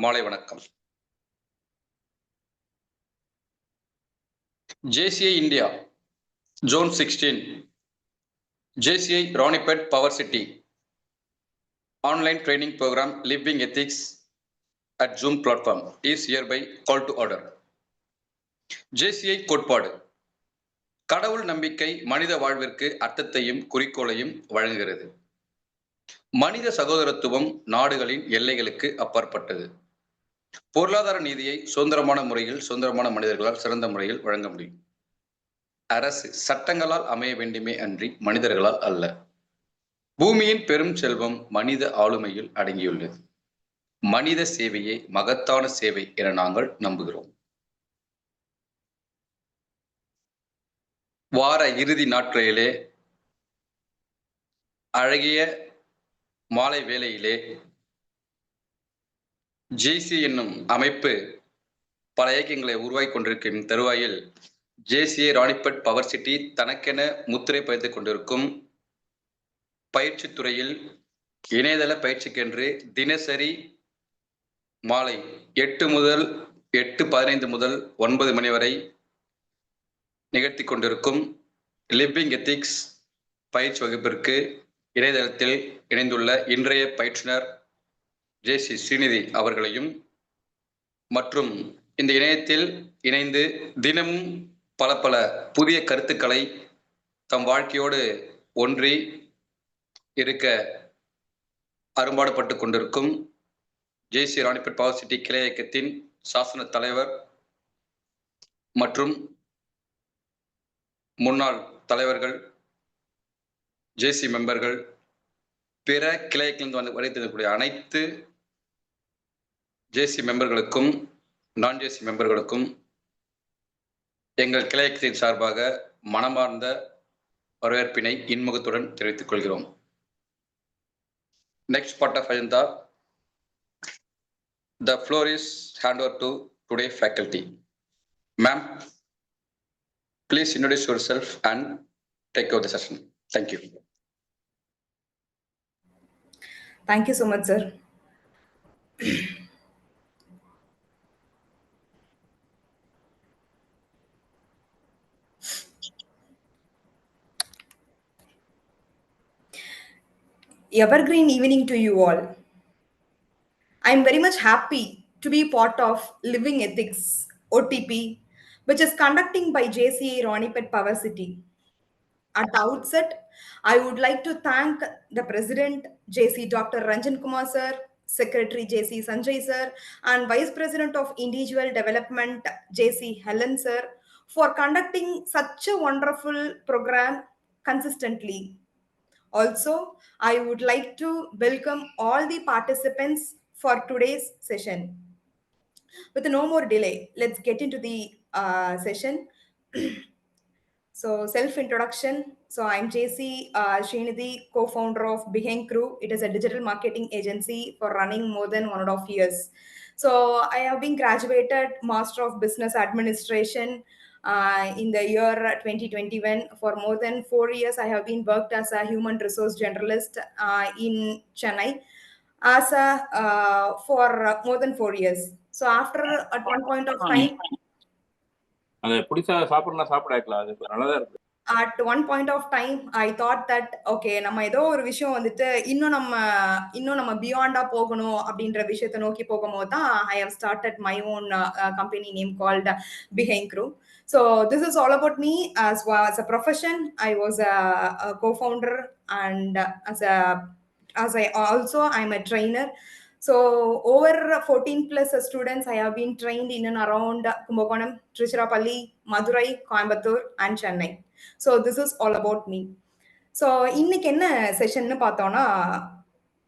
மாலை வணக்கம். JCI India, Zone 16, JCI Ronipet Power City, online training program Living Ethics at Zoom platform is hereby called to order. JCI கோட்பாடு கடவுள் நம்பிக்கை மனித வாழ்விற்கு அர்த்தத்தையும் குறிக்கோளையும் வழங்குகிறது. மனித சகோதரத்துவம் நாடுகளின் எல்லைகளுக்கு அப்பாற்பட்டது. பொருளாதார நீதியை சுதந்திரமான முறையில் சுதந்திரமான மனிதர்களால் சிறந்த முறையில் வழங்க முடியும். அரசு சட்டங்களால் அமைய வேண்டுமே அன்றி மனிதர்களால் அல்ல. பூமியின் பெரும் செல்வம் மனித ஆளுமையில் அடங்கியுள்ளது. மனித சேவையே மகத்தான சேவை என நாங்கள் நம்புகிறோம். வார இறுதி நாட்களிலே அழகிய மாலை வேளையிலே ஜேசி என்னும் அமைப்பு பல இயக்கங்களை உருவாக்கி கொண்டிருக்கும் தருவாயில் JCI ராணிப்பேட் பவர் சிட்டி தனக்கென முத்திரை பதித்துக் கொண்டிருக்கும் பயிற்சி துறையில் இணையதள பயிற்சிக்கென்று தினசரி மாலை 8:15 முதல் 9 மணி வரை நிகழ்த்தி கொண்டிருக்கும் லிவிங் எத்திக்ஸ் பயிற்சி வகுப்பிற்கு இணையதளத்தில் இணைந்துள்ள இன்றைய பயிற்றுனர் JC ஸ்ரீநிதி அவர்களையும் மற்றும் இந்த இணையத்தில் இணைந்து தினமும் பல பல புதிய கருத்துக்களை தம் வாழ்க்கையோடு ஒன்றி இருக்க அரும்பாடுபட்டு கொண்டிருக்கும் JCI ராணிப்பேட் பவர் சிட்டி கிளை இயக்கத்தின் சாசன தலைவர் மற்றும் முன்னாள் தலைவர்கள், JC மெம்பர்கள், பிற கிளையிலிருந்து வருகை அனைத்து JC மெம்பர்களுக்கும் நான் JC மெம்பர்களுக்கும் எங்கள் கிளையத்தின் சார்பாக மனமார்ந்த வரவேற்பினை இன்முகத்துடன் தெரிவித்துக் கொள்கிறோம். Next part of agenda, the floor is handed over to today faculty. Ma'am, please introduce yourself and take over the session. Thank you. Thank you so much, sir. Evergreen evening to you all. I'm very much happy to be part of Living Ethics, OTP, which is conducting by JCI Ronipet Power City. At the outset, I would like to thank the President, JC Dr. Ranjan Kumar sir, Secretary JC Sanjay sir, and Vice President of Individual Development, JC Helen sir, for conducting such a wonderful program consistently. Also, I would like to welcome all the participants for today's session. With no more delay, let's get into the session. So, self-introduction. So, I'm JC Srinidhi, co-founder of Behang Crew. It is a digital marketing agency for running more than 1.5 years. So, I have been graduated Master of Business Administration in the year 2021. For more than 4 years, I have been worked as a human resource generalist in Chennai as a for more than 4 years. So, after at one point of time, at one point of time, I thought that okay, நம்ம ஏதோ ஒரு விஷயம் வந்துட்டு இன்னும் நம்ம பியாண்டா போகணும் அப்படின்ற விஷயத்தை நோக்கி போகும்போது தான் I have started my own company name called Behang Crew. So this is all about me as a profession. I was a co-founder and I'm a trainer. So over 14 plus students I have been trained in and around Kumbakonam, Tiruchirappalli, Madurai, Coimbatore and Chennai. So this is all about me. So இன்னைக்கு என்ன செஷன்னு பார்த்தோம்னா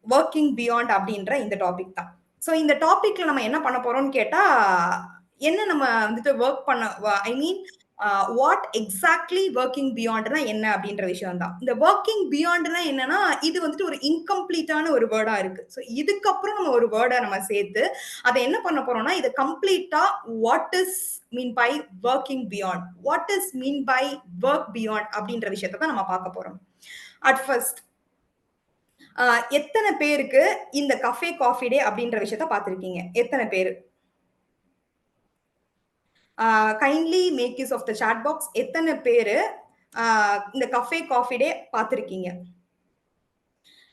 working beyond அப்படின்ற இந்த topic தான். So இந்த டாபிக்ல நம்ம என்ன பண்ண போறோம்னு கேட்டா என்ன நம்ம வந்துட்டு ஒர்க் பண்ண ஐ மீன் வாட் எக்ஸாக்ட்லி ஒர்க்கிங் பியாண்ட்னா என்ன அப்படின்ற விஷயம் தான். இந்த ஒர்க்கிங் பியாண்ட்னா என்னன்னா இது வந்துட்டு ஒரு இன்கம்ப்ளீட்டான ஒரு வேர்டா இருக்கு. ஸோ இதுக்கப்புறம் நம்ம ஒரு வேர்டை நம்ம சேர்த்து அதை என்ன பண்ண போறோம்னா இதை கம்ப்ளீட்டா what is mean by working beyond, what is mean by work beyond அப்படின்ற விஷயத்தை தான் நம்ம பார்க்க போறோம். அட் ஃபர்ஸ்ட் எத்தனை பேருக்கு இந்த கஃபே காஃபி டே அப்படின்ற விஷயத்த பார்த்திருக்கீங்க? எத்தனை பேரு? Kindly make use of the chat box. எத்தனை பேரு இந்த கஃபே காஃபி டே பார்த்திருக்கீங்க?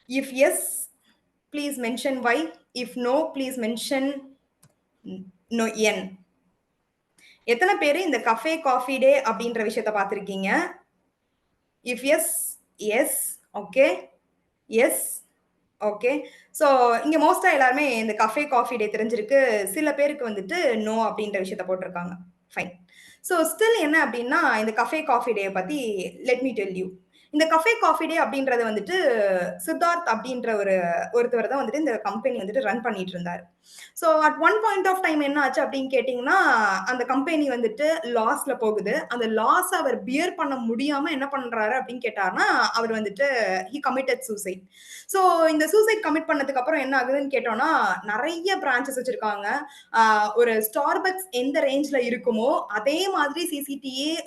If yes, please mention Y. If no, please mention no N. எத்தனை பேரு இந்த கஃபே காஃபி டே அப்படின்ற விஷயத்த பார்த்திருக்கீங்க? If yes, yes. Okay. Yes. Okay. So இங்க மோஸ்ட்டா எல்லாருமே இந்த கஃபே காஃபி டே தெரிஞ்சிருக்கு. சில பேருக்கு வந்துட்டு நோ அப்படின்ற விஷயத்த போட்டிருக்காங்க. ஃபைன். ஸோ ஸ்டில் என்ன அப்படின்னா, இந்த கஃபே காஃபி டே பத்தி லெட் மீ டெல் யூ. இந்த கஃபே காஃபி டே அப்படின்றது வந்துட்டு சித்தார்த் அப்படின்ற ஒருத்தவர் தான் வந்துட்டு இந்த கம்பெனி வந்துட்டு ரன் பண்ணிட்டு இருந்தாரு. So at one point of time என்ன ஆச்சு அப்படின்னு கேட்டிங்கன்னா, அந்த கம்பெனி வந்துட்டு லாஸ்ல போகுது. அந்த லாஸ் அவர் பியர் பண்ண முடியாம என்ன பண்றாரு அப்படின்னு கேட்டார்னா, அவர் வந்துட்டு ஹி கமிட்டட் சூசைட். ஸோ இந்த சூசைட் கமிட் பண்ணதுக்கு அப்புறம் என்ன ஆகுதுன்னு கேட்டோம்னா, நெறைய பிரான்ச்சஸ் வச்சிருக்காங்க. ஒரு ஸ்டார்பக்ஸ் எந்த ரேஞ்ச்ல இருக்குமோ, அதே மாதிரி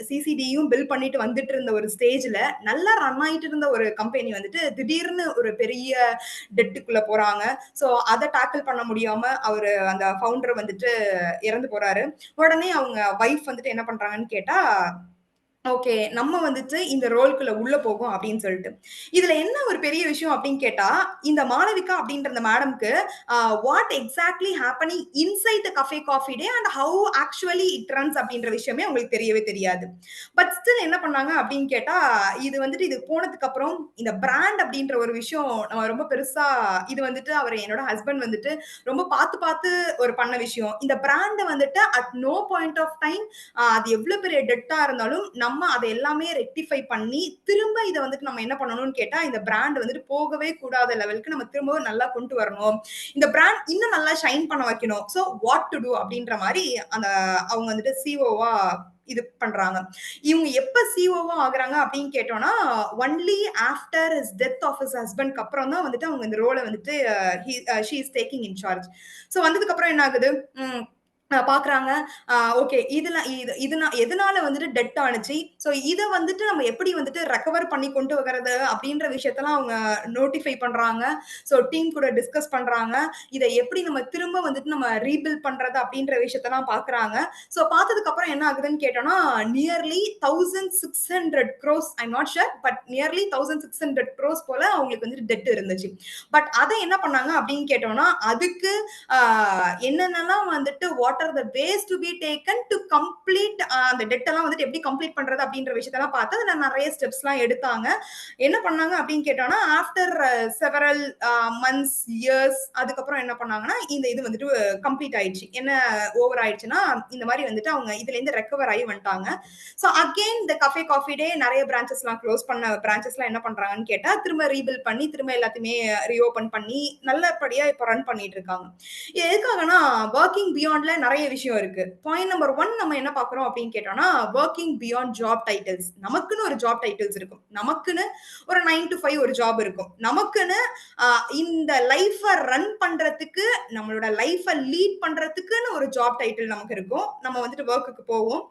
சிசிடியும் பில்ட் பண்ணிட்டு வந்துட்டு இருந்த ஒரு ஸ்டேஜ்ல நல்லா ரன் ஆயிட்டு இருந்த ஒரு கம்பெனி வந்துட்டு திடீர்னு ஒரு பெரிய டெட்டுக்குள்ள போறாங்க. ஸோ அத டேக்கிள் பண்ண முடியாம அவரு அந்த ஃபவுண்டர் வந்துட்டு இறந்து போறாரு. உடனே அவங்க வைஃப் வந்துட்டு என்ன பண்றாங்கன்னு கேட்டா, ஓகே. நம்ம வந்துட்டு இந்த ரோல்க்குள்ள உள்ள போகும் அப்படின்னு சொல்லிட்டு. இதுல என்ன ஒரு பெரிய விஷயம் அப்படின்னு கேட்டா, இந்த மாளவிகா அப்படின்ற அந்த மேடம்க்கு what exactly happening inside the Cafe Coffee Day and how actually it runs அப்படின்ற விஷயமே அவங்களுக்கு தெரியவே தெரியாது. பட் ஸ்டில் என்ன பண்ணாங்க அப்படின்னு கேட்டா, இது வந்துட்டு இது போனதுக்கு அப்புறம் இந்த பிராண்ட் அப்படின்ற ஒரு விஷயம் நம்ம ரொம்ப பெருசா இது வந்துட்டு அவர் என்னோட ஹஸ்பண்ட் வந்துட்டு ரொம்ப பார்த்து பார்த்து ஒரு பண்ண விஷயம். இந்த பிராண்ட வந்துட்டு at no point of time அது எவ்வளவு பெரிய டெட்டா இருந்தாலும் நம்ம அத எல்லாமே ரெக்டிஃபை பண்ணி, திரும்ப இத வந்துட்டு நம்ம என்ன பண்ணணும்னு கேட்டா, இந்த பிராண்ட் வந்துட்டு போகவே கூடாத லெவலுக்கு நம்ம திரும்பவும் நல்லா கொண்டு வரணும். இந்த பிராண்ட் இன்னும் நல்லா ஷைன் பண்ண வைக்கணும். சோ வாட் டு டூ அப்படின்ற மாரி அந்த அவங்க வந்துட்டு சிஓவா இது பண்றாங்க. இவங்க எப்ப சிஓவா ஆகுறாங்க அப்படின்னு கேட்டோம்னா, only after his death of his ஹஸ்பண்ட்க்கு அப்புறம் தான் வந்துட்டு அவங்க இந்த ரோல வந்துட்டு she is taking in charge. So வந்ததுக்கு அப்புறம் என்ன ஆகுது? பாக்குறாங்க. ஓகே. எதனால வந்துட்டு டெட் ஆனுச்சு. சோ இத வந்துட்டு நம்ம எப்படி வந்துட்டு ரெக்கவர் பண்ணி கொண்டு வர்றது அப்படின்ற விஷயத்தலாம் அவங்க நோட்டிஃபை பண்றாங்க. சோ டீம் கூட டிஸ்கஸ் பண்றாங்க. இத எப்படி நம்ம திரும்ப வந்துட்டு நம்ம ரீபில்ட் பண்றது அப்படின்ற விஷயத்தலாம் பாக்குறாங்க. சோ பார்த்ததுக்கு அப்புறம் என்ன ஆகுதுன்னு கேட்டோம்னா, nearly 1600 crores I am not sure. But nearly 1600 crores போல அவங்களுக்கு வந்துட்டு டெட் இருந்துச்சு. பட் அத என்ன பண்ணாங்க அப்படின்னு கேட்டோம்னா, அதுக்கு என்னென்னலாம் வந்துட்டு what are the ways to be taken to complete அந்த டெட் எல்லாம் வந்துட்டு எப்படி கம்ப்ளீட் பண்றது அப்படின்ற விஷயத்தெல்லாம் பார்த்து அதுல நிறைய ஸ்டெப்ஸ்லாம் எடுத்தாங்க. என்ன பண்ணாங்க அப்படின்னு கேட்டோம்னா, ஆஃப்டர் செவரல் மந்த்ஸ், இயர்ஸ் அதுக்கப்புறம் என்ன பண்ணாங்கன்னா, இந்த இது வந்துட்டு கம்ப்ளீட் ஆயிடுச்சு. என்ன ஓவர் ஆயிடுச்சுன்னா, இந்த மாதிரி வந்துட்டு அவங்க இதுல இருந்து ரெக்கவர் ஆகி வந்துட்டாங்க. ஸோ அகெயின் இந்த கஃபே காஃபி டே நிறைய பிரான்ச்சஸ்லாம் க்ளோஸ் பண்ண பிரான்ச்சஸ்லாம் என்ன பண்றாங்கன்னு கேட்டா, திரும்ப ரீபில்ட் பண்ணி திரும்ப எல்லாத்தையுமே ரீஓபன் பண்ணி நல்லபடியா இப்போ ரன் பண்ணிட்டு இருக்காங்க. இது எதுக்காகனா, வொர்க்கிங் பியாண்ட்ல நெறைய விஷயம் இருக்கு. பாயிண்ட் நம்பர் 1 நம்ம என்ன பார்க்கிறோம் அப்படின்னு கேட்டோம்னா, வொர்க்கிங் பியாண்ட் ஜாப் டைட்டில்ஸ். நமக்குன்னு ஒரு ஜாப் டைட்டில்ஸ் இருக்கும். நமக்குன்னு ஒரு 9 to 5 ஒரு ஜாப் இருக்கும். நமக்குன்னு இந்த லைஃப ரன் பண்றதுக்கு, நம்மளோட லைஃப லீட் பண்றதுக்குன்னு ஒரு ஜாப் டைட்டில் நமக்கு இருக்கும். நம்ம வந்துட்டு வொர்க்குக்கு போவோம்.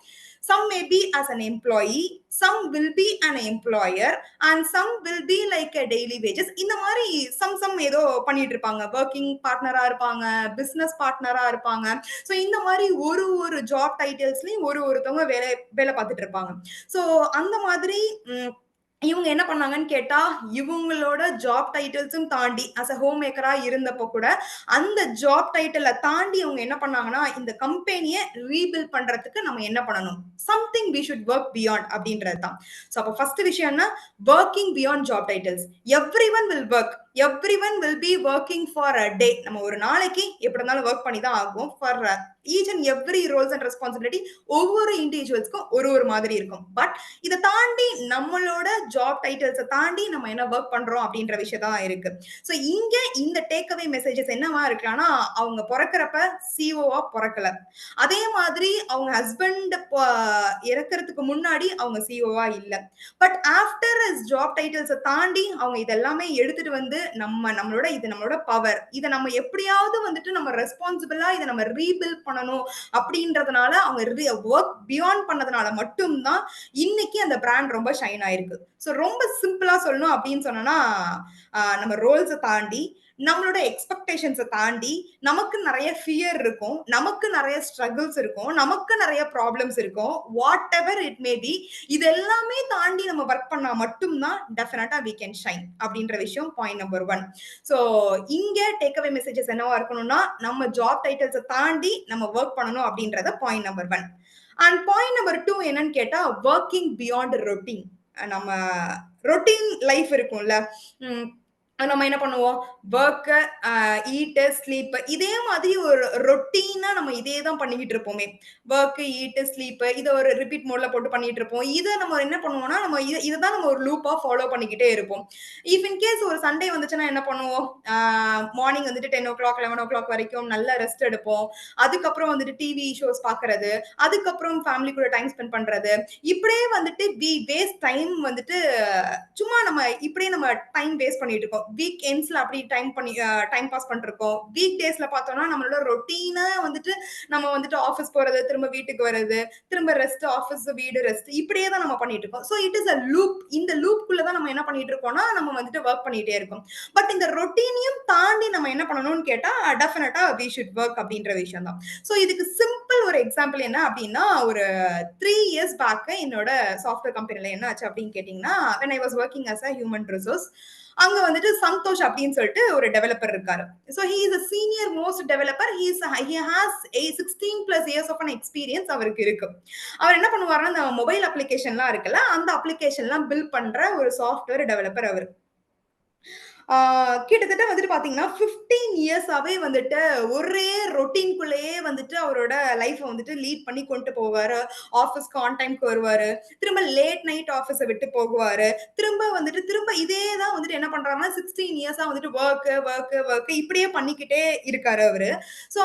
Some may be as an employee, some will be an employer, and some will be like a daily wages. இந்த மாதிரி some ஏதோ பண்ணிட்டு இருப்பாங்க. வொர்க்கிங் பார்ட்னரா இருப்பாங்க, பிசினஸ் பார்ட்னரா இருப்பாங்க. சோ இந்த மாதிரி ஒரு ஜாப் டைட்டில்ஸ்லயும் ஒருத்தவங்க வேலை பார்த்துட்டு இருப்பாங்க. சோ அந்த மாதிரி இவங்க என்ன பண்ணாங்கன்னு கேட்டா, இவங்களோட ஜாப் டைட்டில்ஸும் தாண்டி அஸ் அ ஹோம் மேக்கரா இருந்தப்போ கூட, அந்த ஜாப் டைட்டில தாண்டி அவங்க என்ன பண்ணாங்கன்னா, இந்த கம்பெனிய ரீபில்ட் பண்றதுக்கு நம்ம என்ன பண்ணணும்? Something we should work beyond அப்படின்றது தான். சோ அப்ப ஃபர்ஸ்ட் விஷயம் என்ன? Working beyond job titles. Everyone will work. Everyone will be working for a day. நம்ம ஒரு நாளைக்கு எப்படி இருந்தாலும் வொர்க் பண்ணி தான் ஆகும். For each and every roles and responsibility ஒவ்வொரு இண்டிவிஜுவல்ஸ்க்கும் ஒரு மாதிரி இருக்கும். பட் இத தாண்டி நம்மளோட ஜாப் டைட்டில்ஸ தாண்டி நம்ம என்ன வொர்க் பண்றோம் அப்படின்ற விஷயம் தான் இருக்கு. சோ இங்க இந்த டேக் அவே மெசேஜஸ் என்னவா இருக்கான்னா, அவங்க பொறக்கறப்ப சிஓவா பொறக்கல. அதே மாதிரி அவங்க ஹஸ்பண்ட் இறக்கறதுக்கு முன்னாடி அவங்க சிஓவா இல்ல. பட் ஆஃப்டர் ஹிஸ் ஜாப் டைட்டில்ஸ தாண்டி அவங்க இதெல்லாமே எடுத்துட்டு வந்து நம்மளோட இது நம்மளோட பவர். இத நம்ம எப்படியாவது வந்துட்டு நம்ம ரெஸ்பான்சிபிளா இத நம்ம ரீபில்ட் பண்ணணும் அப்படின்றதுனால அவங்க ஒர்க் பியாண்ட் பண்ணதுனால மட்டும் தான் இன்னைக்கு அந்த பிராண்ட் ரொம்ப ஷைன் ஆயிருக்கு. ஸோ ரொம்ப சிம்பிளா சொல்லணும் அப்படின்னு சொன்னோம்னா, நம்ம ரோல்ஸ தாண்டி நம்மளோட எக்ஸ்பெக்டேஷன்ஸ தாண்டி நமக்கு நெறைய ஃபியர் இருக்கும். நமக்கு நெறைய ஸ்ட்ரகிள்ஸ் இருக்கும். நமக்கு நெறைய ப்ராப்ளம்ஸ் இருக்கும். What ever it may be இது எல்லாமே தாண்டி நம்ம வொர்க் பண்ணா மட்டும் தான் டெஃபினட்டா வி கேன் ஷைன் அப்படின்ற விஷயம் பாயிண்ட் நம்பர் 1. ஸோ இங்க டேக் அவே மெசேஜஸ் என்னவா இருக்கணும்னா, நம்ம ஜாப் டைட்டில்ஸ தாண்டி நம்ம வொர்க் பண்ணணும் அப்படின்றத point number 1. And point number 2 என்னன்னு கேட்டா, வொர்க்கிங் பியாண்ட் ரொட்டீன். நம்ம ரொட்டீன் லைஃப் இருக்கும்ல. ம் நம்ம என்ன பண்ணுவோம்? வொர்க், ஈட், ஸ்லீப் இதே மாதிரி ஒரு ரொட்டீனா நம்ம இதே தான் பண்ணிக்கிட்டு இருப்போமே. வொர்க், ஈட், ஸ்லீப் இத ஒரு ரிப்பீட் மோட்ல போட்டு பண்ணிட்டு இருப்போம். இத நம்ம என்ன பண்ணுவோம்னா, நம்ம இத தான் நம்ம ஒரு லூப்பா ஃபாலோ பண்ணிக்கிட்டே இருப்போம். இஃப் இன் கேஸ் ஒரு சண்டே வந்துச்சுன்னா என்ன பண்ணுவோம்? மார்னிங் வந்துட்டு 10:00 11:00 வரைக்கும் நல்ல ரெஸ்ட் எடுப்போம். அதுக்கப்புறம் வந்துட்டு டிவி ஷோஸ் பார்க்கறது, அதுக்கப்புறம் ஃபேமிலி கூட டைம் ஸ்பெண்ட் பண்றது. இப்படியே வந்துட்டு வி வேஸ்ட் டைம் வந்துட்டு சும்மா நம்ம இப்படியே நம்ம டைம் வேஸ்ட் பண்ணிட்டு இருக்கோம். வீக் எண்ட்ஸ்ல அப்படி டைம் பாஸ் பண்ணிருக்கோம். வீக் டேஸ்ல பார்த்தோம்னா நம்மளோட ரொட்டீனா வந்துட்டு நம்ம வந்துட்டு ஆஃபீஸ் போறது, திரும்ப வீட்டுக்கு வர்றது, திரும்ப ரெஸ்ட், ஆஃபீஸ், வீடு, ரெஸ்ட் இப்படியே தான் நம்ம பண்ணிட்டு இருக்கோம். So it is a loop. இந்த லூப்குள்ள தான் நம்ம என்ன பண்ணிட்டு இருக்கோம்னா, நம்ம வந்துட்டு ஒர்க் பண்ணிட்டே இருக்கோம். பட் இந்த ரொட்டீனையும் தாண்டி நம்ம என்ன பண்ணணும்னு கேட்டா, டெஃபினட்டா வி ஷுட் ஒர்க் அப்படின்ற விஷயம் தான். ஸோ இதுக்கு சிம்பிள் ஒரு எக்ஸாம்பிள் என்ன அப்படின்னா, ஒரு 3 இயர்ஸ் பேக் என்னோட சாஃப்ட்வேர் கம்பெனில என்ன ஆச்சு அப்படின்னு கேட்டீங்கன்னா, when I was working as a human resource அங்க வந்துட்டு சந்தோஷ் அப்படின்னு சொல்லிட்டு ஒரு டெவலப்பர் இருக்காரு. So he is a senior most developer. He has a 16 plus years of an experience அவருக்கு இருக்கு. அவர் என்ன பண்ணுவாருன்னா, இந்த மொபைல் அப்ளிகேஷன்லாம் இருக்குல்ல, அந்த அப்ளிகேஷன்லாம் பில்ட் பண்ற ஒரு சாஃப்ட்வேர் டெவலப்பர் அவரு. கிட்டத்தட்ட வந்துட்டு பார்த்தீங்கன்னா, 15 இயர்ஸாவே வந்துட்டு ஒரே ரொட்டீன்குள்ளேயே வந்துட்டு அவரோட லைஃப்ப வந்துட்டு லீட் பண்ணி கொண்டு போவாரு. ஆஃபீஸ்க்கு ஆன் டைம்க்கு வருவாரு. திரும்ப லேட் நைட் ஆஃபீஸ விட்டு போகுவாரு. திரும்ப இதே தான் வந்துட்டு என்ன பண்றாருன்னா, 16 இயர்ஸா வந்துட்டு வொர்க் இப்படியே பண்ணிக்கிட்டே இருக்காரு அவரு. ஸோ